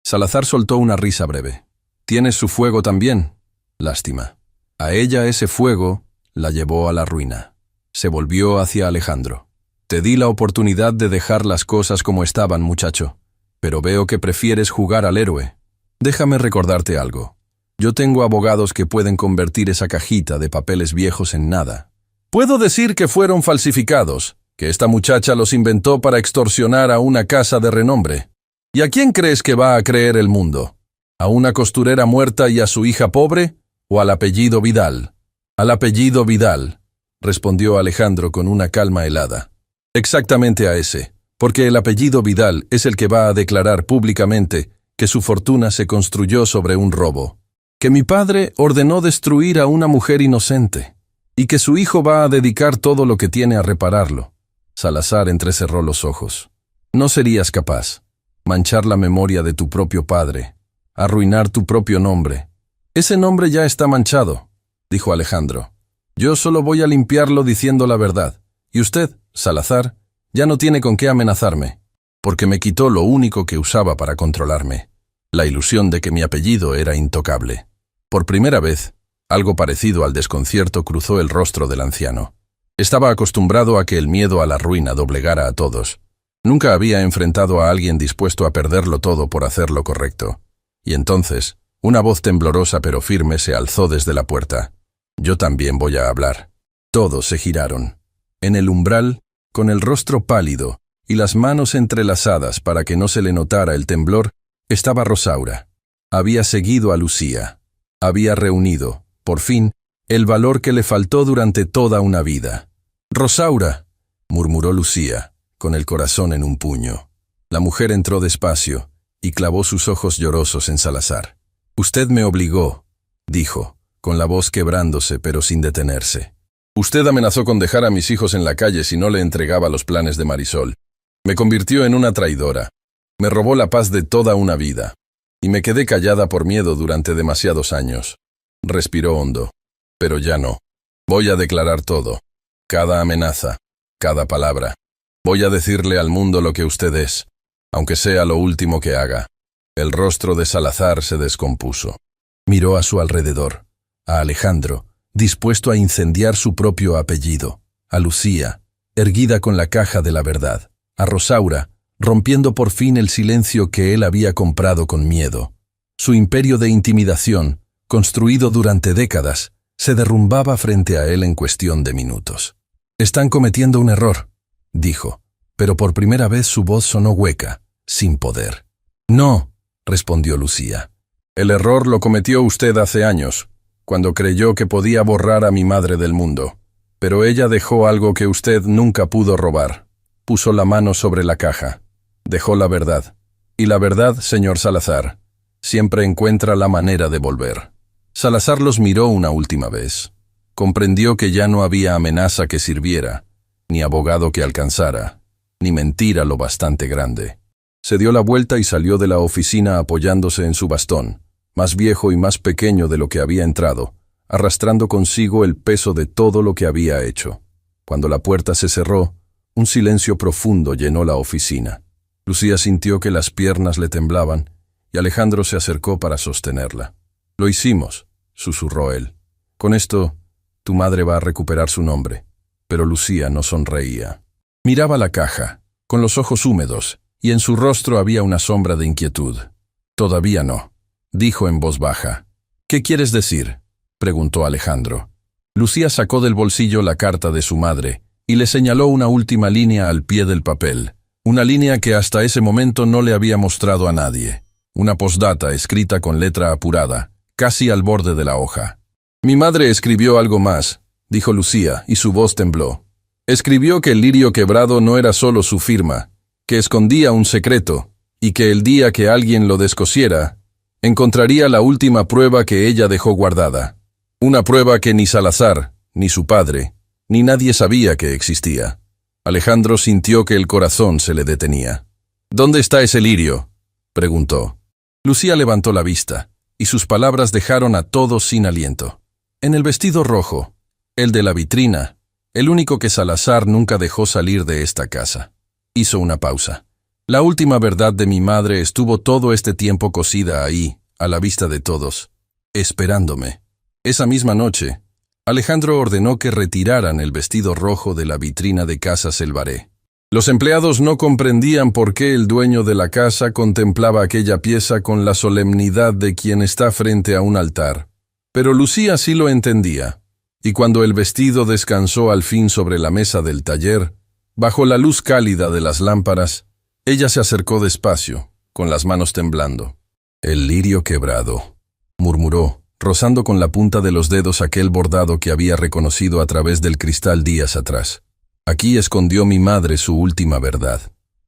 Salazar soltó una risa breve. ¿Tienes su fuego también? Lástima. A ella ese fuego la llevó a la ruina. Se volvió hacia Alejandro. Te di la oportunidad de dejar las cosas como estaban, muchacho, pero veo que prefieres jugar al héroe. Déjame recordarte algo. Yo tengo abogados que pueden convertir esa cajita de papeles viejos en nada. Puedo decir que fueron falsificados, que esta muchacha los inventó para extorsionar a una casa de renombre. ¿Y a quién crees que va a creer el mundo? ¿A una costurera muerta y a su hija pobre? ¿O al apellido Vidal? Al apellido Vidal, respondió Alejandro con una calma helada. Exactamente a ese, porque el apellido Vidal es el que va a declarar públicamente que su fortuna se construyó sobre un robo, que mi padre ordenó destruir a una mujer inocente, y que su hijo va a dedicar todo lo que tiene a repararlo. Salazar entrecerró los ojos. No serías capaz. Manchar la memoria de tu propio padre. Arruinar tu propio nombre. Ese nombre ya está manchado, dijo Alejandro. Yo solo voy a limpiarlo diciendo la verdad. Y usted, Salazar, ya no tiene con qué amenazarme, porque me quitó lo único que usaba para controlarme, la ilusión de que mi apellido era intocable. Por primera vez, algo parecido al desconcierto cruzó el rostro del anciano. Estaba acostumbrado a que el miedo a la ruina doblegara a todos. Nunca había enfrentado a alguien dispuesto a perderlo todo por hacer lo correcto. Y entonces, una voz temblorosa pero firme se alzó desde la puerta. Yo también voy a hablar. Todos se giraron. En el umbral, con el rostro pálido y las manos entrelazadas para que no se le notara el temblor, estaba Rosaura. Había seguido a Lucía. Había reunido, por fin, el valor que le faltó durante toda una vida. «Rosaura», murmuró Lucía, con el corazón en un puño. La mujer entró despacio y clavó sus ojos llorosos en Salazar. «Usted me obligó», dijo, con la voz quebrándose pero sin detenerse. «Usted amenazó con dejar a mis hijos en la calle si no le entregaba los planes de Marisol. Me convirtió en una traidora. Me robó la paz de toda una vida. Y me quedé callada por miedo durante demasiados años». Respiró hondo. «Pero ya no. Voy a declarar todo. Cada amenaza, cada palabra. Voy a decirle al mundo lo que usted es, aunque sea lo último que haga». El rostro de Salazar se descompuso. Miró a su alrededor, a Alejandro, dispuesto a incendiar su propio apellido, a Lucía, erguida con la caja de la verdad, a Rosaura, rompiendo por fin el silencio que él había comprado con miedo. Su imperio de intimidación, construido durante décadas, se derrumbaba frente a él en cuestión de minutos. «Están cometiendo un error», dijo, pero por primera vez su voz sonó hueca, sin poder. «No», respondió Lucía. «El error lo cometió usted hace años, cuando creyó que podía borrar a mi madre del mundo. Pero ella dejó algo que usted nunca pudo robar. Puso la mano sobre la caja. Dejó la verdad. Y la verdad, señor Salazar, siempre encuentra la manera de volver». Salazar los miró una última vez. Comprendió que ya no había amenaza que sirviera, ni abogado que alcanzara, ni mentira lo bastante grande. Se dio la vuelta y salió de la oficina apoyándose en su bastón, más viejo y más pequeño de lo que había entrado, arrastrando consigo el peso de todo lo que había hecho. Cuando la puerta se cerró, un silencio profundo llenó la oficina. Lucía sintió que las piernas le temblaban y Alejandro se acercó para sostenerla. «Lo hicimos», susurró él. «Con esto, tu madre va a recuperar su nombre». Pero Lucía no sonreía. Miraba la caja, con los ojos húmedos, y en su rostro había una sombra de inquietud. «Todavía no», dijo en voz baja. «¿Qué quieres decir?», preguntó Alejandro. Lucía sacó del bolsillo la carta de su madre y le señaló una última línea al pie del papel, una línea que hasta ese momento no le había mostrado a nadie. Una postdata escrita con letra apurada, casi al borde de la hoja. «Mi madre escribió algo más», dijo Lucía, y su voz tembló. «Escribió que el lirio quebrado no era solo su firma, que escondía un secreto, y que el día que alguien lo descosiera, encontraría la última prueba que ella dejó guardada. Una prueba que ni Salazar, ni su padre, ni nadie sabía que existía». Alejandro sintió que el corazón se le detenía. «¿Dónde está ese lirio?», preguntó. Lucía levantó la vista, y sus palabras dejaron a todos sin aliento. «En el vestido rojo, el de la vitrina, el único que Salazar nunca dejó salir de esta casa». Hizo una pausa. «La última verdad de mi madre estuvo todo este tiempo cosida ahí, a la vista de todos, esperándome». Esa misma noche, Alejandro ordenó que retiraran el vestido rojo de la vitrina de Casa Selvaré. Los empleados no comprendían por qué el dueño de la casa contemplaba aquella pieza con la solemnidad de quien está frente a un altar. Pero Lucía sí lo entendía, y cuando el vestido descansó al fin sobre la mesa del taller, bajo la luz cálida de las lámparas, ella se acercó despacio, con las manos temblando. «El lirio quebrado», murmuró, rozando con la punta de los dedos aquel bordado que había reconocido a través del cristal días atrás. Aquí escondió mi madre su última verdad.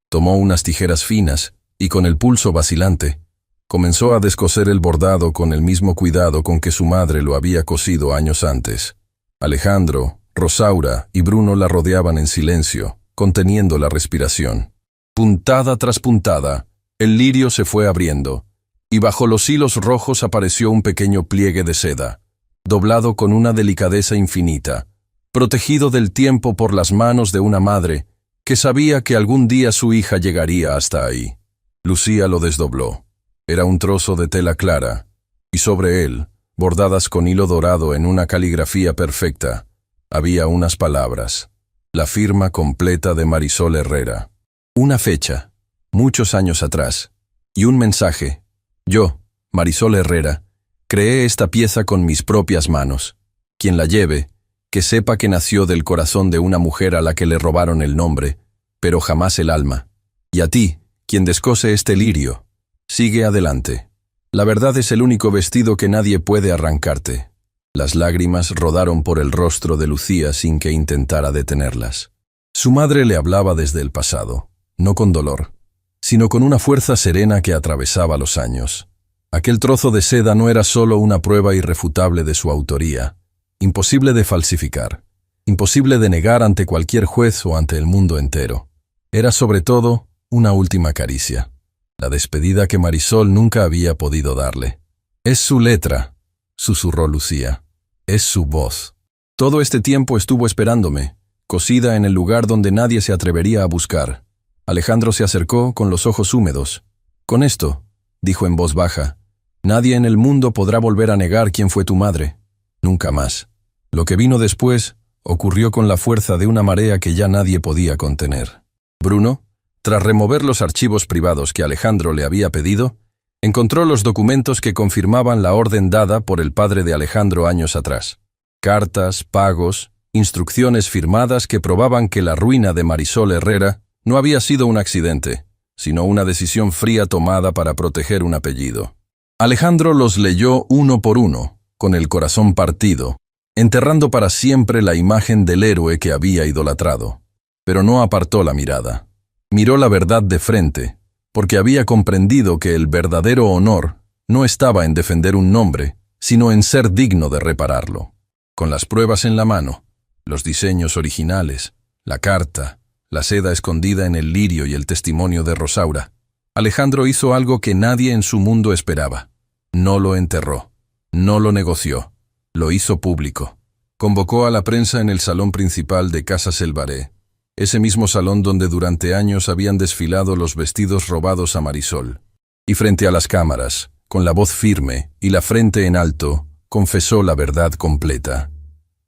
Tomó unas tijeras finas y, con el pulso vacilante, comenzó a descoser el bordado con el mismo cuidado con que su madre lo había cosido años antes. Alejandro, Rosaura y Bruno la rodeaban en silencio, conteniendo la respiración. Puntada tras puntada, el lirio se fue abriendo, y bajo los hilos rojos apareció un pequeño pliegue de seda, doblado con una delicadeza infinita, protegido del tiempo por las manos de una madre que sabía que algún día su hija llegaría hasta ahí. Lucía lo desdobló. Era un trozo de tela clara, y sobre él, bordadas con hilo dorado en una caligrafía perfecta, había unas palabras: la firma completa de Marisol Herrera. Una fecha, muchos años atrás, y un mensaje: yo, Marisol Herrera, creé esta pieza con mis propias manos. Quien la lleve, que sepa que nació del corazón de una mujer a la que le robaron el nombre, pero jamás el alma. Y a ti, quien descose este lirio, sigue adelante. La verdad es el único vestido que nadie puede arrancarte. Las lágrimas rodaron por el rostro de Lucía sin que intentara detenerlas. Su madre le hablaba desde el pasado, no con dolor, sino con una fuerza serena que atravesaba los años. Aquel trozo de seda no era solo una prueba irrefutable de su autoría, imposible de falsificar, imposible de negar ante cualquier juez o ante el mundo entero. Era sobre todo una última caricia, la despedida que Marisol nunca había podido darle. «Es su letra», susurró Lucía. «Es su voz. Todo este tiempo estuvo esperándome, cosida en el lugar donde nadie se atrevería a buscar». Alejandro se acercó con los ojos húmedos. «Con esto», dijo en voz baja, «nadie en el mundo podrá volver a negar quién fue tu madre. Nunca más. Lo que vino después ocurrió con la fuerza de una marea que ya nadie podía contener». Bruno, tras remover los archivos privados que Alejandro le había pedido, encontró los documentos que confirmaban la orden dada por el padre de Alejandro años atrás. Cartas, pagos, instrucciones firmadas que probaban que la ruina de Marisol Herrera no había sido un accidente, sino una decisión fría tomada para proteger un apellido. Alejandro los leyó uno por uno, con el corazón partido, enterrando para siempre la imagen del héroe que había idolatrado. Pero no apartó la mirada. Miró la verdad de frente, porque había comprendido que el verdadero honor no estaba en defender un nombre, sino en ser digno de repararlo. Con las pruebas en la mano, los diseños originales, la carta, la seda escondida en el lirio y el testimonio de Rosaura, Alejandro hizo algo que nadie en su mundo esperaba. No lo enterró, no lo negoció, lo hizo público. Convocó a la prensa en el salón principal de Casa Selvaré, ese mismo salón donde durante años habían desfilado los vestidos robados a Marisol. Y frente a las cámaras, con la voz firme y la frente en alto, confesó la verdad completa.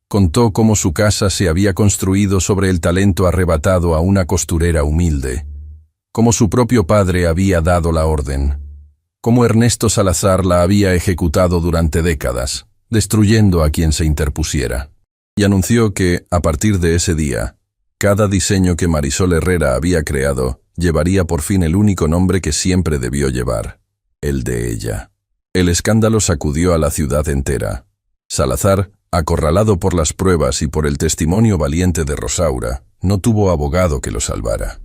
Contó cómo su casa se había construido sobre el talento arrebatado a una costurera humilde, cómo su propio padre había dado la orden, cómo Ernesto Salazar la había ejecutado durante décadas, destruyendo a quien se interpusiera. Y anunció que, a partir de ese día, cada diseño que Marisol Herrera había creado llevaría por fin el único nombre que siempre debió llevar, el de ella. El escándalo sacudió a la ciudad entera. Salazar, acorralado por las pruebas y por el testimonio valiente de Rosaura, no tuvo abogado que lo salvara.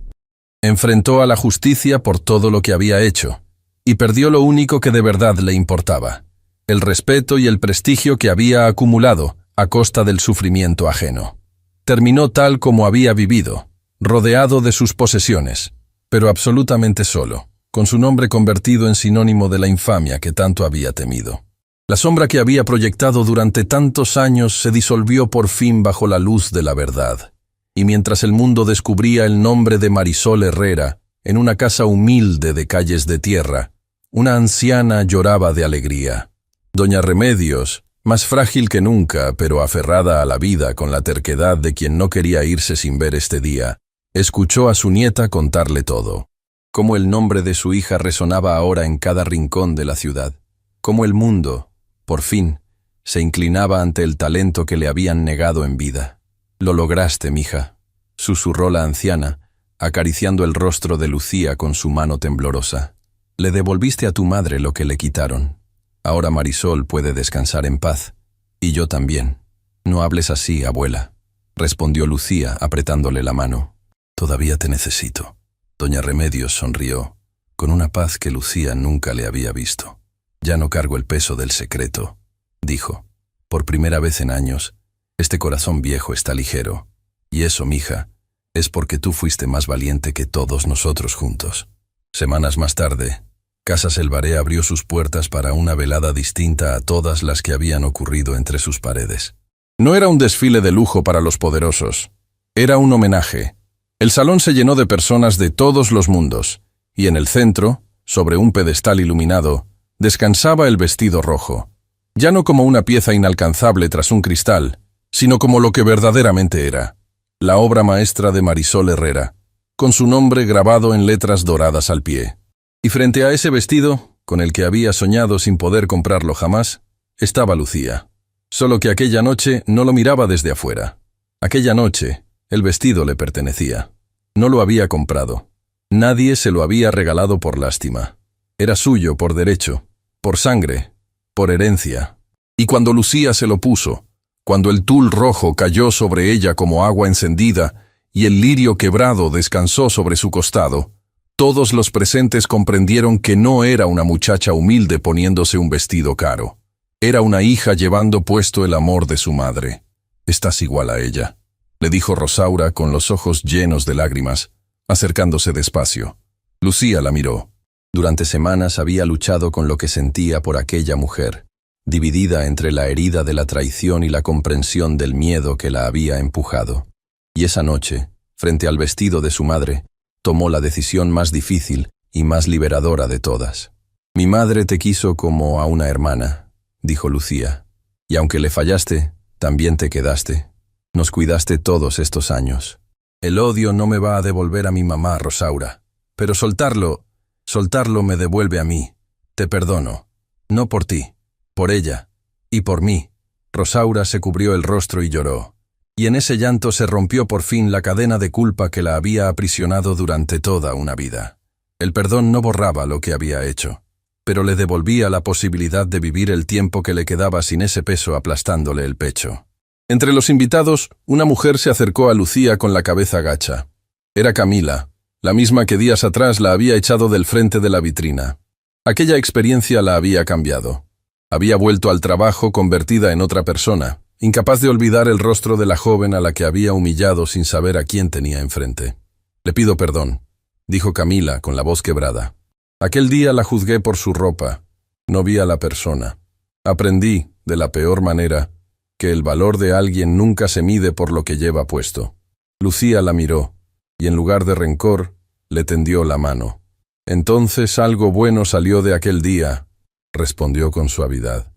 Enfrentó a la justicia por todo lo que había hecho, y perdió lo único que de verdad le importaba, el respeto y el prestigio que había acumulado a costa del sufrimiento ajeno. Terminó tal como había vivido, rodeado de sus posesiones, pero absolutamente solo, con su nombre convertido en sinónimo de la infamia que tanto había temido. La sombra que había proyectado durante tantos años se disolvió por fin bajo la luz de la verdad, y mientras el mundo descubría el nombre de Marisol Herrera en una casa humilde de calles de tierra, una anciana lloraba de alegría. Doña Remedios, más frágil que nunca, pero aferrada a la vida con la terquedad de quien no quería irse sin ver este día, escuchó a su nieta contarle todo. Cómo el nombre de su hija resonaba ahora en cada rincón de la ciudad. Cómo el mundo, por fin, se inclinaba ante el talento que le habían negado en vida. «Lo lograste, mija», susurró la anciana, acariciando el rostro de Lucía con su mano temblorosa. «Le devolviste a tu madre lo que le quitaron». Ahora Marisol puede descansar en paz. Y yo también. No hables así, abuela, respondió Lucía apretándole la mano. Todavía te necesito. Doña Remedios sonrió, con una paz que Lucía nunca le había visto. Ya no cargo el peso del secreto, dijo. Por primera vez en años, este corazón viejo está ligero. Y eso, mija, es porque tú fuiste más valiente que todos nosotros juntos. Semanas más tarde, Casas Elbaré abrió sus puertas para una velada distinta a todas las que habían ocurrido entre sus paredes. No era un desfile de lujo para los poderosos. Era un homenaje. El salón se llenó de personas de todos los mundos, y en el centro, sobre un pedestal iluminado, descansaba el vestido rojo. Ya no como una pieza inalcanzable tras un cristal, sino como lo que verdaderamente era, la obra maestra de Marisol Herrera, con su nombre grabado en letras doradas al pie. Y frente a ese vestido, con el que había soñado sin poder comprarlo jamás, estaba Lucía. Solo que aquella noche no lo miraba desde afuera. Aquella noche, el vestido le pertenecía. No lo había comprado. Nadie se lo había regalado por lástima. Era suyo por derecho, por sangre, por herencia. Y cuando Lucía se lo puso, cuando el tul rojo cayó sobre ella como agua encendida y el lirio quebrado descansó sobre su costado, todos los presentes comprendieron que no era una muchacha humilde poniéndose un vestido caro. Era una hija llevando puesto el amor de su madre. «Estás igual a ella», le dijo Rosaura con los ojos llenos de lágrimas, acercándose despacio. Lucía la miró. Durante semanas había luchado con lo que sentía por aquella mujer, dividida entre la herida de la traición y la comprensión del miedo que la había empujado. Y esa noche, frente al vestido de su madre, tomó la decisión más difícil y más liberadora de todas. «Mi madre te quiso como a una hermana», dijo Lucía, «y aunque le fallaste, también te quedaste. Nos cuidaste todos estos años. El odio no me va a devolver a mi mamá, Rosaura, pero soltarlo me devuelve a mí. Te perdono, no por ti, por ella y por mí». Rosaura se cubrió el rostro y lloró. Y en ese llanto se rompió por fin la cadena de culpa que la había aprisionado durante toda una vida. El perdón no borraba lo que había hecho, pero le devolvía la posibilidad de vivir el tiempo que le quedaba sin ese peso aplastándole el pecho. Entre los invitados, una mujer se acercó a Lucía con la cabeza gacha. Era Camila, la misma que días atrás la había echado del frente de la vitrina. Aquella experiencia la había cambiado. Había vuelto al trabajo convertida en otra persona, incapaz de olvidar el rostro de la joven a la que había humillado sin saber a quién tenía enfrente. «Le pido perdón», dijo Camila con la voz quebrada. «Aquel día la juzgué por su ropa, no vi a la persona. Aprendí, de la peor manera, que el valor de alguien nunca se mide por lo que lleva puesto». Lucía la miró, y en lugar de rencor, le tendió la mano. «Entonces algo bueno salió de aquel día», respondió con suavidad.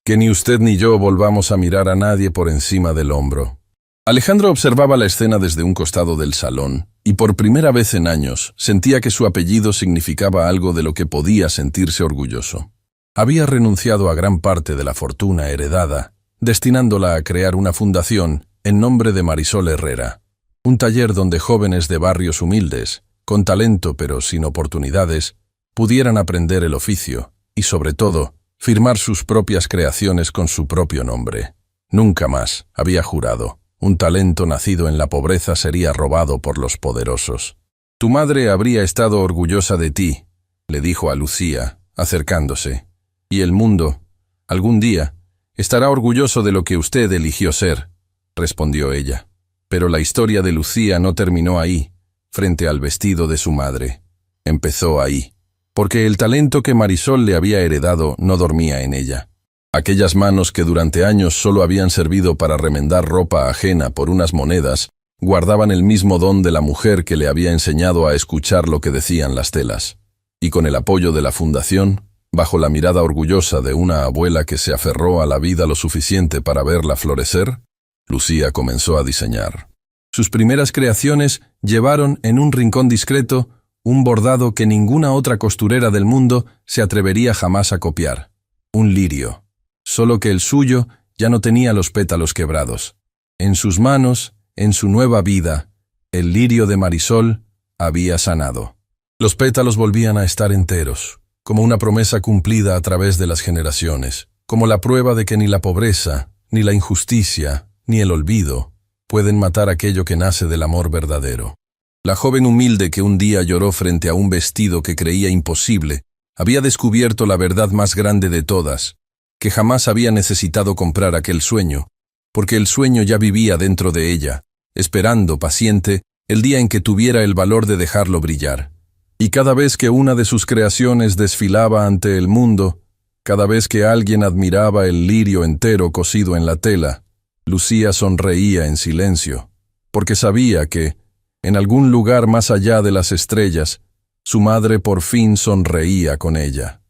«Que ni usted ni yo volvamos a mirar a nadie por encima del hombro». Alejandro observaba la escena desde un costado del salón, y por primera vez en años sentía que su apellido significaba algo de lo que podía sentirse orgulloso. Había renunciado a gran parte de la fortuna heredada, destinándola a crear una fundación en nombre de Marisol Herrera, un taller donde jóvenes de barrios humildes, con talento pero sin oportunidades, pudieran aprender el oficio y, sobre todo, firmar sus propias creaciones con su propio nombre. Nunca más, había jurado, un talento nacido en la pobreza sería robado por los poderosos. «Tu madre habría estado orgullosa de ti», le dijo a Lucía, acercándose, «y el mundo, algún día, estará orgulloso de lo que usted eligió ser», respondió ella. Pero la historia de Lucía no terminó ahí, frente al vestido de su madre. Empezó ahí, porque el talento que Marisol le había heredado no dormía en ella. Aquellas manos que durante años solo habían servido para remendar ropa ajena por unas monedas, guardaban el mismo don de la mujer que le había enseñado a escuchar lo que decían las telas. Y con el apoyo de la fundación, bajo la mirada orgullosa de una abuela que se aferró a la vida lo suficiente para verla florecer, Lucía comenzó a diseñar. Sus primeras creaciones llevaron en un rincón discreto un bordado que ninguna otra costurera del mundo se atrevería jamás a copiar. Un lirio, solo que el suyo ya no tenía los pétalos quebrados. En sus manos, en su nueva vida, el lirio de Marisol había sanado. Los pétalos volvían a estar enteros, como una promesa cumplida a través de las generaciones, como la prueba de que ni la pobreza, ni la injusticia, ni el olvido pueden matar aquello que nace del amor verdadero. La joven humilde que un día lloró frente a un vestido que creía imposible, había descubierto la verdad más grande de todas, que jamás había necesitado comprar aquel sueño, porque el sueño ya vivía dentro de ella, esperando, paciente, el día en que tuviera el valor de dejarlo brillar. Y cada vez que una de sus creaciones desfilaba ante el mundo, cada vez que alguien admiraba el lirio entero cosido en la tela, Lucía sonreía en silencio, porque sabía que, en algún lugar más allá de las estrellas, su madre por fin sonreía con ella.